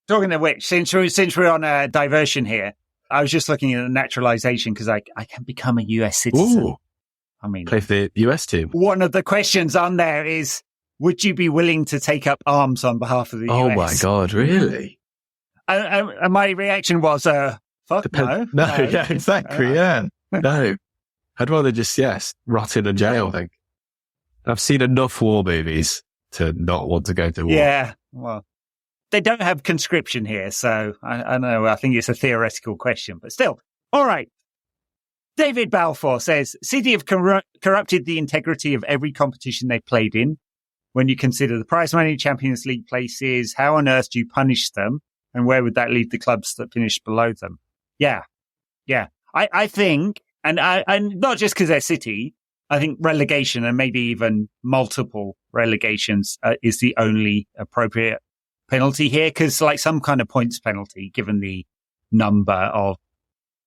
since we're on a diversion here, I was just looking at the naturalization because I can become a US citizen. Ooh. I mean, play for the US team. One of the questions on there is, would you be willing to take up arms on behalf of the US? Oh my God, really? And my reaction was, fuck no. Yeah, exactly, yeah. No. I'd rather just, rot in a jail, I think. I've seen enough war movies to not want to go to war. Yeah, well, they don't have conscription here, so I know, I think it's a theoretical question, but still. All right. David Balfour says, City have corrupted the integrity of every competition they've played in. When you consider the prize money, Champions League places, how on earth do you punish them? And where would that leave the clubs that finish below them? Yeah. I think, and not just because they're City, I think relegation and maybe even multiple relegations is the only appropriate penalty here. Because like some kind of points penalty, given the number of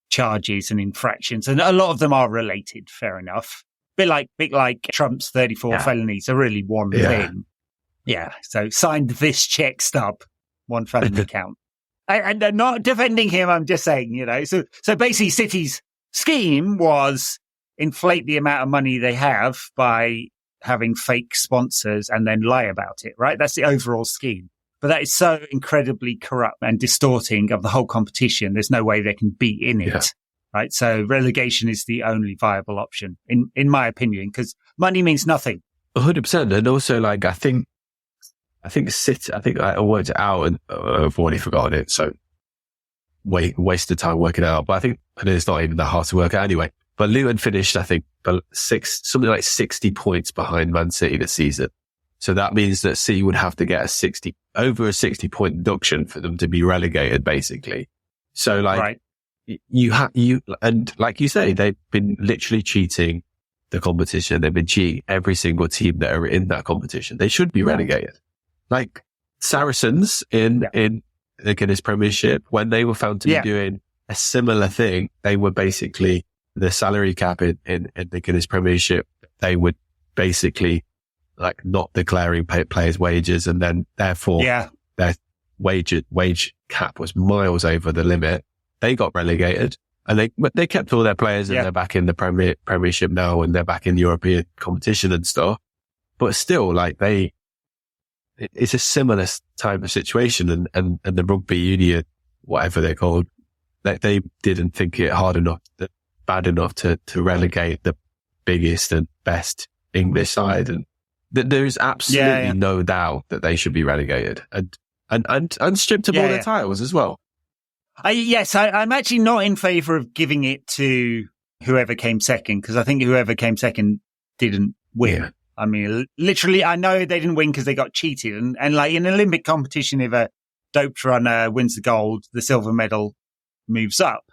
charges and infractions, and a lot of them are related, fair enough. Bit like Trump's 34 felonies are really one thing. Yeah. So signed this check stub. One felony count. And I'm not defending him, I'm just saying, so basically City's scheme was inflate the amount of money they have by having fake sponsors and then lie about it, right? That's the overall scheme. But that is so incredibly corrupt and distorting of the whole competition. There's no way they can be in it, right? So relegation is the only viable option, in my opinion, because money means nothing. 100%. And also, like, I think City, I worked it out and I've already forgotten it. So wasted time working it out. But I think, and it's not even that hard to work out anyway. But Luton finished, I think, something like 60 points behind Man City this season. So that means that City would have to get over a 60 point deduction for them to be relegated, basically. So like, and like you say, they've been literally cheating the competition. They've been cheating every single team that are in that competition. They should be relegated. Like Saracens in the Guinness Premiership, when they were found to be doing a similar thing, they were basically the salary cap in the Guinness Premiership. They would basically like not declaring players' wages, and then therefore their wage cap was miles over the limit. They got relegated, and they kept all their players, and they're back in the Premiership now, and they're back in European competition and stuff. But still, like it's a similar type of situation, and the rugby union, whatever they're called, they didn't think it bad enough to relegate the biggest and best English side, and there's absolutely no doubt that they should be relegated and stripped of all their titles as well. I'm actually not in favour of giving it to whoever came second, because I think whoever came second didn't win. Yeah. I mean, literally, I know they didn't win because they got cheated. And like in an Olympic competition, if a doped runner wins the gold, the silver medal moves up.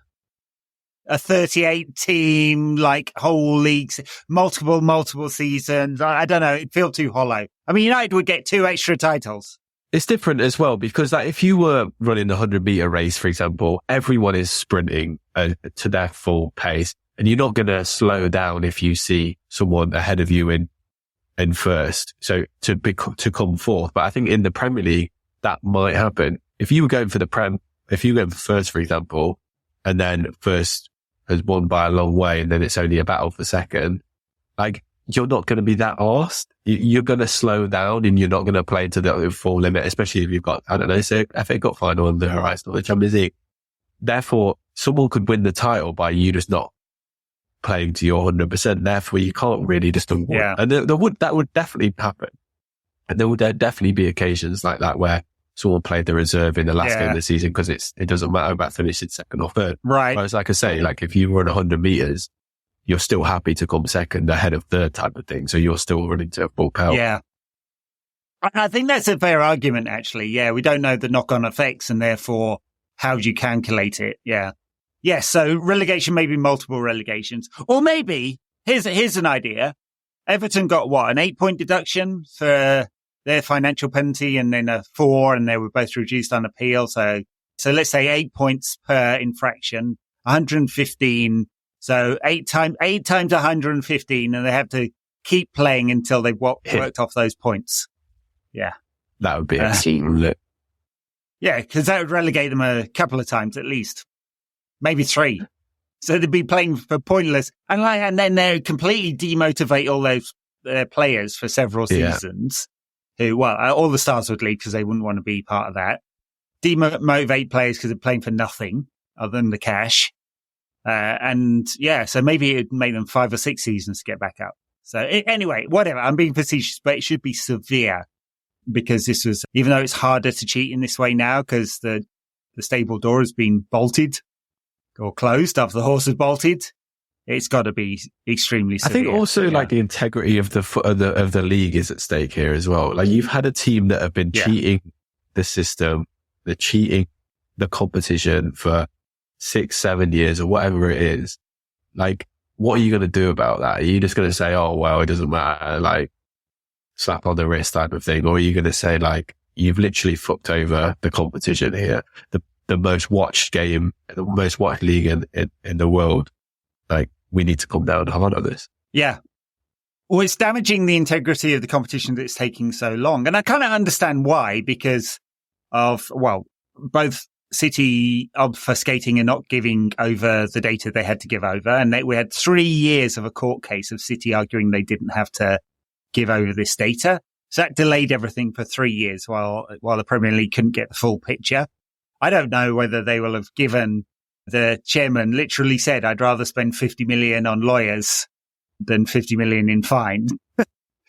A 38 team, like whole leagues, multiple seasons. I don't know. It feels too hollow. I mean, United would get 2 extra titles. It's different as well because like if you were running the 100-meter race, for example, everyone is sprinting to their full pace, and you're not going to slow down if you see someone ahead of you in first. So to come fourth. But I think in the Premier League that might happen. If you were going for first, for example, and then first has won by a long way, and then it's only a battle for second, like you're not going to be that arsed. You're going to slow down and you're not going to play to the full limit, especially if you've got, I don't know, say FA Cup final on the horizon or the Champions League. Therefore, someone could win the title by you just not playing to your 100%. Therefore, you can't really just award. Yeah. And that would definitely happen. And there would definitely be occasions like that where someone played the reserve in the last game of the season because it doesn't matter about finishing second or third. Right. Whereas, like I say, like if you run 100 meters, you're still happy to come second ahead of third type of thing. So you're still running to full power. Yeah. I think that's a fair argument, actually. Yeah, we don't know the knock-on effects, and therefore, how do you calculate it? Yeah. Yeah, so relegation, maybe multiple relegations. Or maybe, here's an idea. Everton got what, an 8-point deduction for their financial penalty, and then a 4, and they were both reduced on appeal. So let's say 8 points per infraction, 115. So 8 times 115, and they have to keep playing until they've worked off those points. Yeah. That would be excellent. Yeah, because that would relegate them a couple of times at least. Maybe 3. So they'd be playing for pointless. And then they completely demotivate all those players for several seasons. Who, well, all the stars would leave because they wouldn't want to be part of that. Demotivate players because they're playing for nothing other than the cash. So maybe it'd make them 5 or 6 seasons to get back up. So anyway, whatever. I'm being facetious, but it should be severe because this was, even though it's harder to cheat in this way now because the stable door has been bolted or closed after the horse is bolted, it's got to be extremely severe. I think also like the integrity of the league is at stake here as well. Like you've had a team that have been cheating the system, they're cheating the competition for 6-7 years or whatever it is. Like, what are you going to do about that? Are you just going to say, oh, well, it doesn't matter, like slap on the wrist type of thing? Or are you going to say like, you've literally fucked over the competition here, the most watched game, the most watched league in the world. Like, we need to come down hard on this. Yeah. Well, it's damaging the integrity of the competition that it's taking so long. And I kind of understand why, because of, well, both City obfuscating and not giving over the data they had to give over. And we had 3 years of a court case of City arguing they didn't have to give over this data. So that delayed everything for 3 years while the Premier League couldn't get the full picture. I don't know whether they will have given, the chairman literally said, I'd rather spend 50 million on lawyers than 50 million in fine.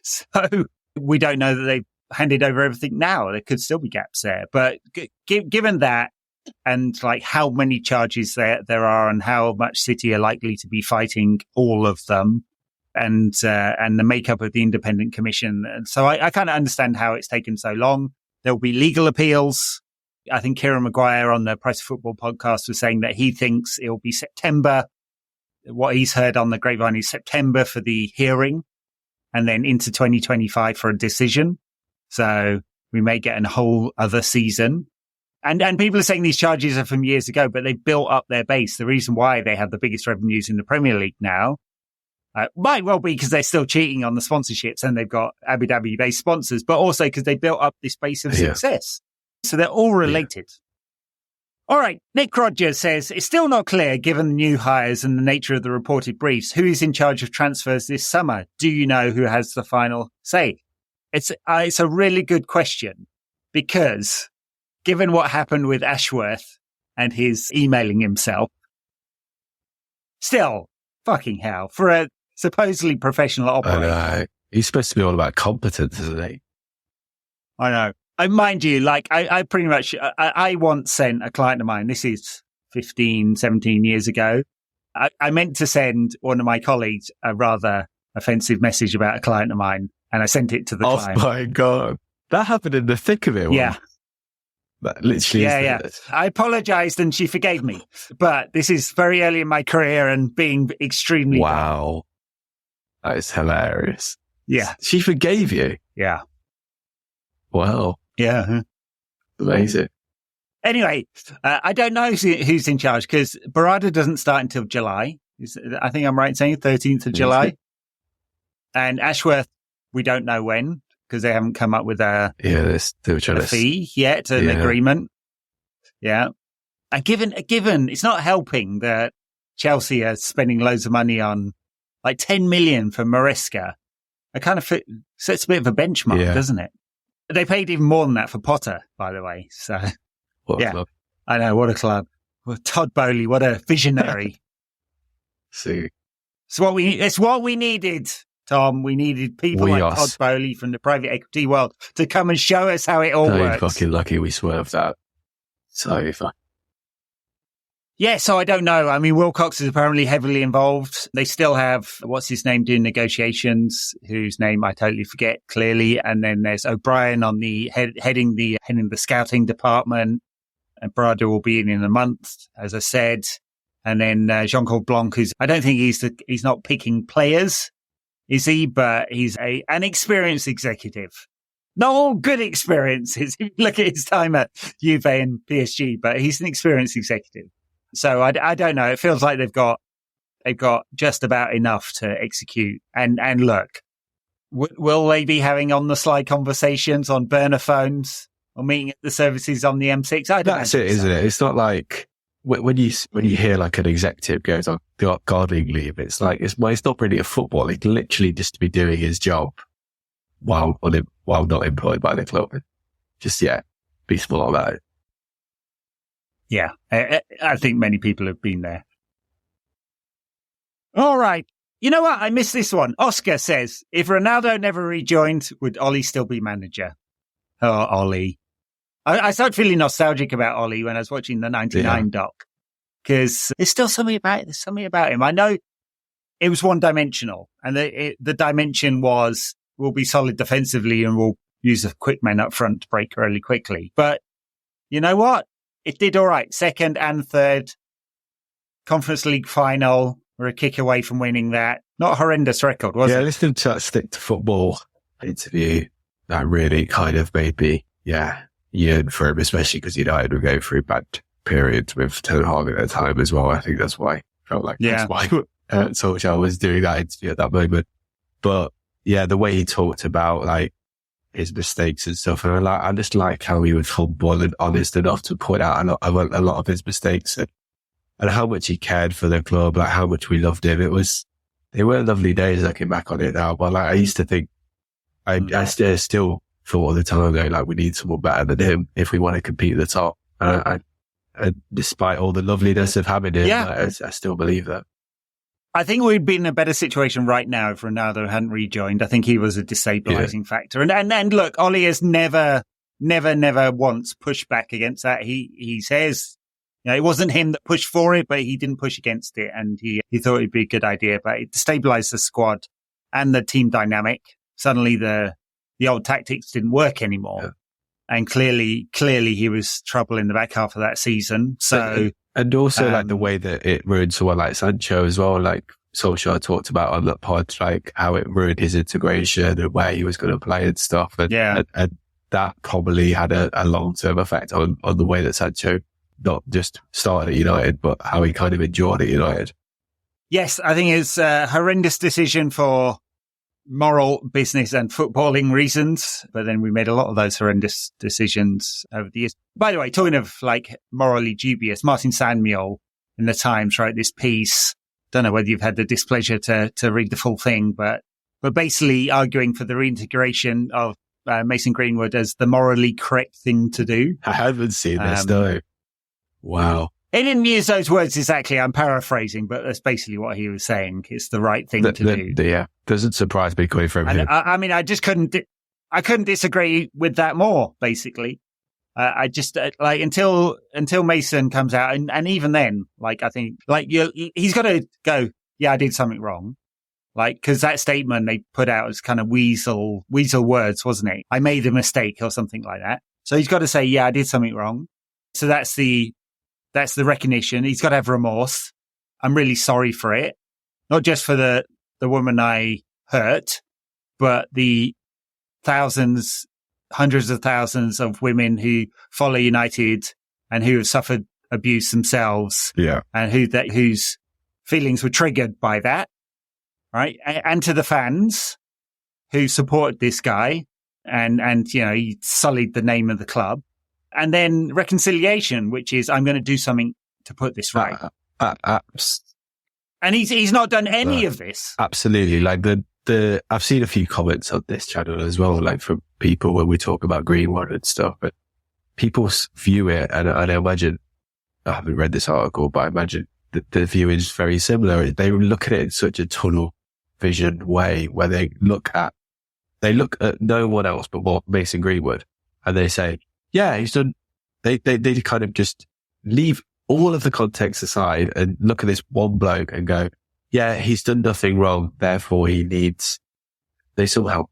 So we don't know that they've handed over everything now. There could still be gaps there. But given that, and like how many charges there are and how much City are likely to be fighting all of them, and the makeup of the independent commission. And so I kind of understand how it's taken so long. There'll be legal appeals. I think Kieran Maguire on the Price of Football podcast was saying that he thinks it'll be September. What he's heard on the grapevine is September for the hearing and then into 2025 for a decision. So we may get a whole other season. And people are saying these charges are from years ago, but they've built up their base. The reason why they have the biggest revenues in the Premier League now might well be because they're still cheating on the sponsorships and they've got Abu Dhabi-based sponsors, but also because they built up this base of success. So they're all related. All right. Nick Rogers says, it's still not clear, given the new hires and the nature of the reported briefs, who is in charge of transfers this summer. Do you know who has the final say? It's a really good question because given what happened with Ashworth and his emailing himself, still, fucking hell, for a supposedly professional operator. I know. He's supposed to be all about competence, isn't he? I know. Mind you, like, I pretty much, I once sent a client of mine, this is 15, 17 years ago. I meant to send one of my colleagues a rather offensive message about a client of mine, and I sent it to the client. Oh my God. That happened in the thick of it. Yeah. That literally Yeah. I apologized and she forgave me. But this is very early in my career and being extremely dumb. Wow. That is hilarious. Yeah. She forgave you? Yeah. Wow. Yeah. Amazing. Anyway, I don't know who's in charge because Barada doesn't start until July. I think I'm right in saying 13th of July. And Ashworth, we don't know when because they haven't come up with a fee yet, an agreement. Yeah. And given it's not helping that Chelsea are spending loads of money on like 10 million for Maresca. It kind of sets a bit of a benchmark, doesn't it? They paid even more than that for Potter, by the way. So, what a club. I know, what a club. Well, Todd Bowley, what a visionary. See. It's what we needed. Tom, we needed people like Todd Bowley from the private equity world to come and show us how it all works. Fucking lucky we swerved that. So fun. Yeah, so I don't know. I mean, Wilcox is apparently heavily involved. They still have, what's his name, doing negotiations, whose name I totally forget clearly. And then there's O'Brien on the heading the scouting department. And Barada will be in a month, as I said. And then Jean-Claude Blanc, I don't think he's not picking players. Is he? But he's an experienced executive. Not all good experiences. If you look at his time at Juve and PSG, but he's an experienced executive. So I don't know. It feels like they've got just about enough to execute. And look, will they be having on the slide conversations on burner phones or meeting at the services on the M6? I don't know. That's it, isn't it? It's not like when you hear like an executive goes on gardening leave, it's like it's not really a football. He can literally just be doing his job while not employed by the club. Just be smart about it. Yeah, I think many people have been there. All right. You know what? I missed this one. Oscar says, if Ronaldo never rejoined, would Ollie still be manager? Oh, Ollie. I started feeling nostalgic about Ollie when I was watching the 99 doc. Because there's still something about it. There's something about him. I know it was one-dimensional. And the dimension was, we'll be solid defensively and we'll use a quick man up front to break really quickly. But you know what? It did all right. Second and third. Conference League final. We're a kick away from winning that. Not a horrendous record, was it? Yeah, listening to that Stick to Football interview, that really kind of made me, yearn for him, especially because United were going through bad periods with Ten Hag at the time as well. I think that's why I felt like that's why Solskjaer was doing that interview at that moment. But yeah, the way he talked about like his mistakes and stuff, and I just like how he was humble and honest enough to point out a lot of his mistakes and how much he cared for the club, like how much we loved him. They were lovely days looking back on it now, but like I used to think, I still thought at the time though, like we need someone better than him if we want to compete at the top. And despite all the loveliness of having him, I still believe that. I think we'd be in a better situation right now if Ronaldo hadn't rejoined. I think he was a destabilizing factor. And look, Ollie has never once pushed back against that. He says, it wasn't him that pushed for it, but he didn't push against it. And he thought it'd be a good idea, but it destabilized the squad and the team dynamic. Suddenly the old tactics didn't work anymore. Yeah. And clearly he was trouble in the back half of that season. So, and also like the way that it ruined someone like Sancho as well, like Solskjaer talked about on that pod, like how it ruined his integration and where he was going to play and stuff. And, and that probably had a long-term effect on the way that Sancho not just started at United, but how he kind of enjoyed at United. Yes, I think it's a horrendous decision for moral, business and footballing reasons. But then we made a lot of those horrendous decisions over the years. By the way, talking of like morally dubious, Martin Samuel in the Times wrote this piece. Don't know whether you've had the displeasure to read the full thing, but basically arguing for the reintegration of Mason Greenwood as the morally correct thing to do. I haven't seen this though. Wow. He didn't use those words exactly. I'm paraphrasing, but that's basically what he was saying. It's the right thing to do. Yeah. Doesn't surprise me coming from him. I mean, I just couldn't disagree with that more, basically. I just, like, until Mason comes out, and even then, like, I think, like, he's got to go, yeah, I did something wrong. Like, cause that statement they put out was kind of weasel words, wasn't it? I made a mistake or something like that. So he's got to say, yeah, I did something wrong. So that's the recognition. He's got to have remorse. I'm really sorry for it. Not just for the woman I hurt, but the thousands, hundreds of thousands of women who follow United and who have suffered abuse themselves. Yeah. And whose feelings were triggered by that. Right. And to the fans who supported this guy and, you know, he sullied the name of the club. And then reconciliation, which is, I'm going to do something to put this right. And he's not done any of this. Absolutely. Like I've seen a few comments on this channel as well, like from people when we talk about Greenwood and stuff, but people view it, and I imagine, I haven't read this article, but I imagine that the view is very similar. They look at it in such a tunnel vision way where they look at no one else but what Mason Greenwood, and they say, yeah, he's done, they kind of just leave all of the context aside and look at this one bloke and go, yeah, he's done nothing wrong, therefore they somehow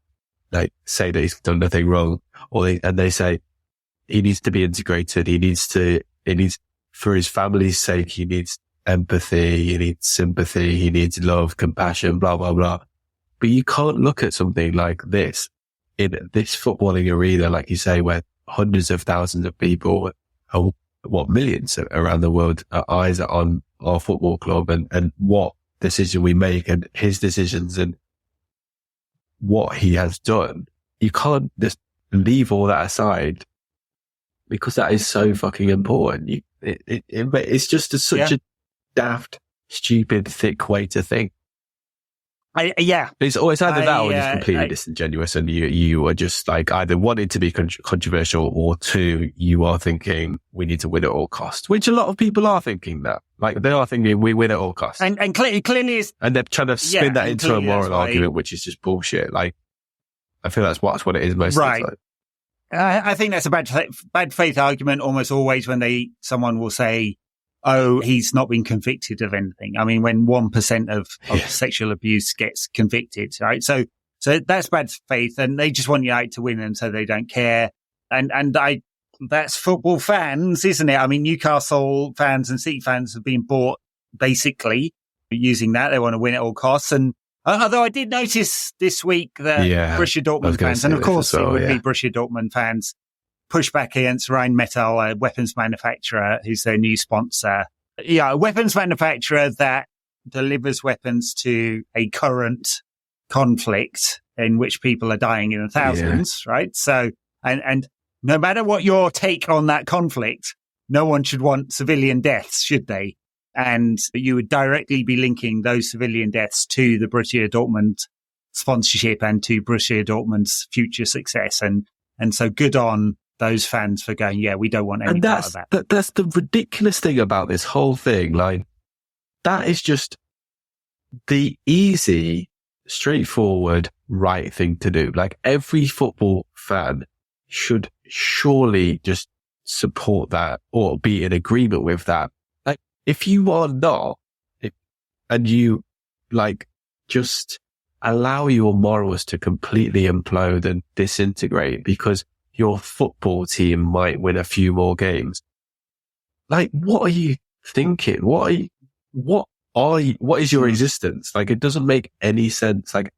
like say that he's done nothing wrong, and they say he needs to be integrated, he needs for his family's sake, he needs empathy, he needs sympathy, he needs love, compassion, blah, blah, blah. But you can't look at something like this in this footballing arena, like you say, where hundreds of thousands of people, millions around the world, eyes are on our football club and what decision we make and his decisions and what he has done. You can't just leave all that aside because that is so fucking important. It's just such a daft, stupid, thick way to think. It's always either that or just completely disingenuous, and you are just like either wanting to be controversial, or two, you are thinking we need to win at all costs, which a lot of people are thinking that. Like they are thinking we win at all costs, and clearly is, and they're trying to spin that into a moral argument, which is just bullshit. Like I feel that's what it is most of the time. I think that's a bad faith argument almost always when someone will say, oh, he's not been convicted of anything. I mean, when 1% of sexual abuse gets convicted, right? So that's bad faith, and they just want United to win, and so they don't care. And that's football fans, isn't it? I mean, Newcastle fans and City fans have been bought basically using that. They want to win at all costs. And although I did notice this week that Borussia Dortmund fans, and of course it would be Borussia Dortmund fans, push back against Rheinmetall, a weapons manufacturer who's their new sponsor. Yeah, a weapons manufacturer that delivers weapons to a current conflict in which people are dying in the thousands, right? So, and no matter what your take on that conflict, no one should want civilian deaths, should they? And you would directly be linking those civilian deaths to the Borussia Dortmund sponsorship and to Borussia Dortmund's future success. And so good on those fans for going, yeah, we don't want any part of that. That's the ridiculous thing about this whole thing. Like, that is just the easy, straightforward, right thing to do. Like, every football fan should surely just support that or be in agreement with that. Like, if you are not, and you, like, just allow your morals to completely implode and disintegrate because your football team might win a few more games. Like, what are you thinking? What is your existence? Like, it doesn't make any sense. Like,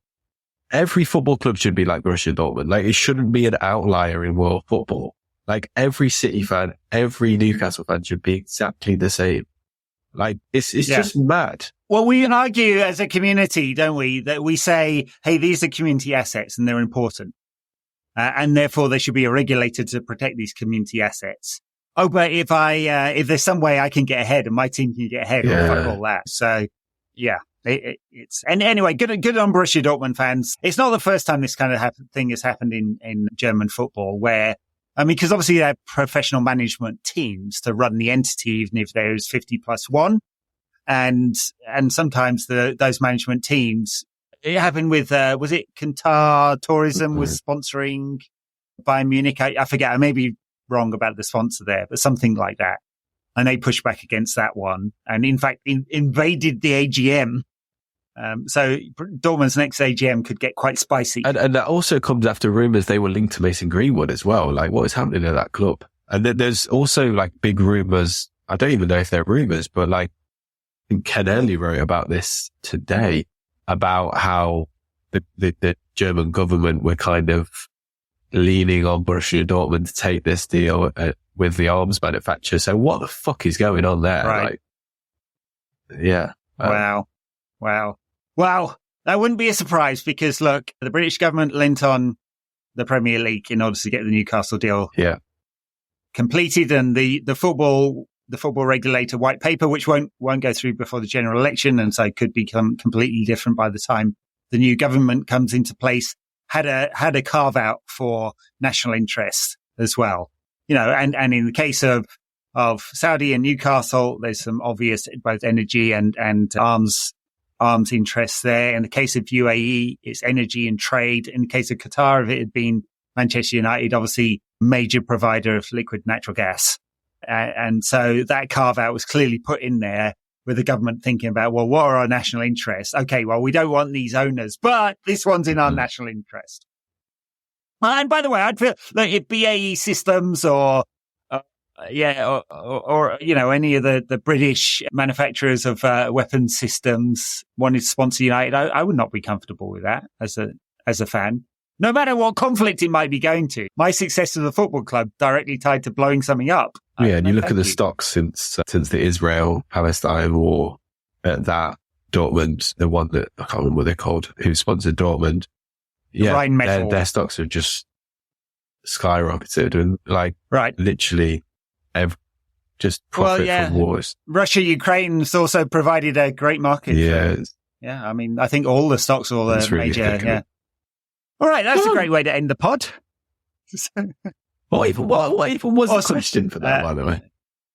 every football club should be like Borussia Dortmund. Like, it shouldn't be an outlier in world football. Like, every City fan, every Newcastle fan should be exactly the same. Like, it's just mad. Well, we can argue as a community, don't we, that we say, hey, these are community assets and they're important. And therefore they should be regulated to protect these community assets. Oh, but if there's some way I can get ahead and my team can get ahead, fuck all that. So, yeah, and anyway, good on Borussia Dortmund fans. It's not the first time this kind of thing has happened in German football where, I mean, because obviously they have professional management teams to run the entity, even if there's 50+1. And sometimes those management teams, it happened with, was it Qatar Tourism was sponsoring Bayern Munich? I forget. I may be wrong about the sponsor there, but something like that. And they pushed back against that one. And in fact, invaded the AGM So Dortmund's next AGM could get quite spicy. And that also comes after rumours they were linked to Mason Greenwood as well. Like, what is happening at that club? And then there's also like big rumours. I don't even know if they're rumours, but like I think Ken Early wrote about this today, about how the German government were kind of leaning on Borussia Dortmund to take this deal with the arms manufacturer. So what the fuck is going on there? Right. Like, yeah. Wow. Well, that wouldn't be a surprise because, look, the British government lent on the Premier League in order to get the Newcastle deal completed, and the football regulator white paper, which won't go through before the general election, and so could become completely different by the time the new government comes into place, had a carve out for national interest as well. You know, and in the case of Saudi and Newcastle, there's some obvious both energy and arms interests there. In the case of UAE, it's energy and trade. In the case of Qatar, if it had been Manchester United, obviously major provider of liquid natural gas. And so that carve out was clearly put in there with the government thinking about, well, what are our national interests? Okay, well, we don't want these owners, but this one's in our national interest. And by the way, I'd feel like if BAE Systems or you know, any of the British manufacturers of weapon systems wanted to sponsor United, I would not be comfortable with that as a fan. No matter what conflict it might be going to, my success as a football club directly tied to blowing something up. Yeah, and you look at the stocks since the Israel-Palestine war, that Dortmund, the one that I can't remember what they're called, who sponsored Dortmund. Yeah, their stocks have just skyrocketed and literally just profit from wars. Russia, Ukraine's also provided a great market. Yeah. I mean, I think all the stocks, all the really major. Yeah. All right. That's a great way to end the pod. What even was the question for that, by the way?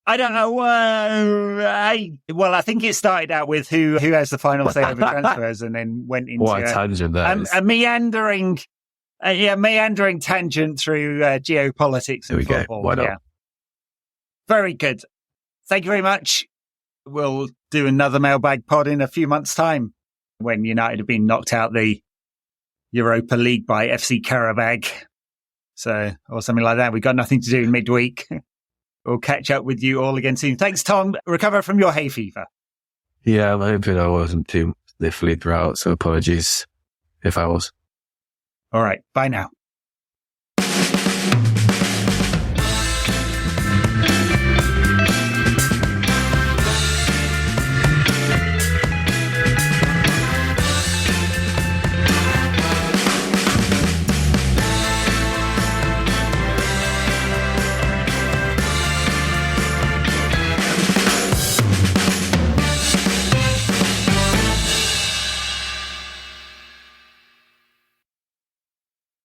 I don't know. I think it started out with who has the final say over transfers, and then went into what a tangent a meandering tangent through geopolitics and football. Why not? Yeah. Very good. Thank you very much. We'll do another Mailbag Pod in a few months' time when United have been knocked out the Europa League by FC Karabag. Or something like that. We've got nothing to do in midweek. We'll catch up with you all again soon. Thanks, Tom. Recover from your hay fever. Yeah, I'm hoping I wasn't too sniffly throughout, so apologies if I was. All right. Bye now.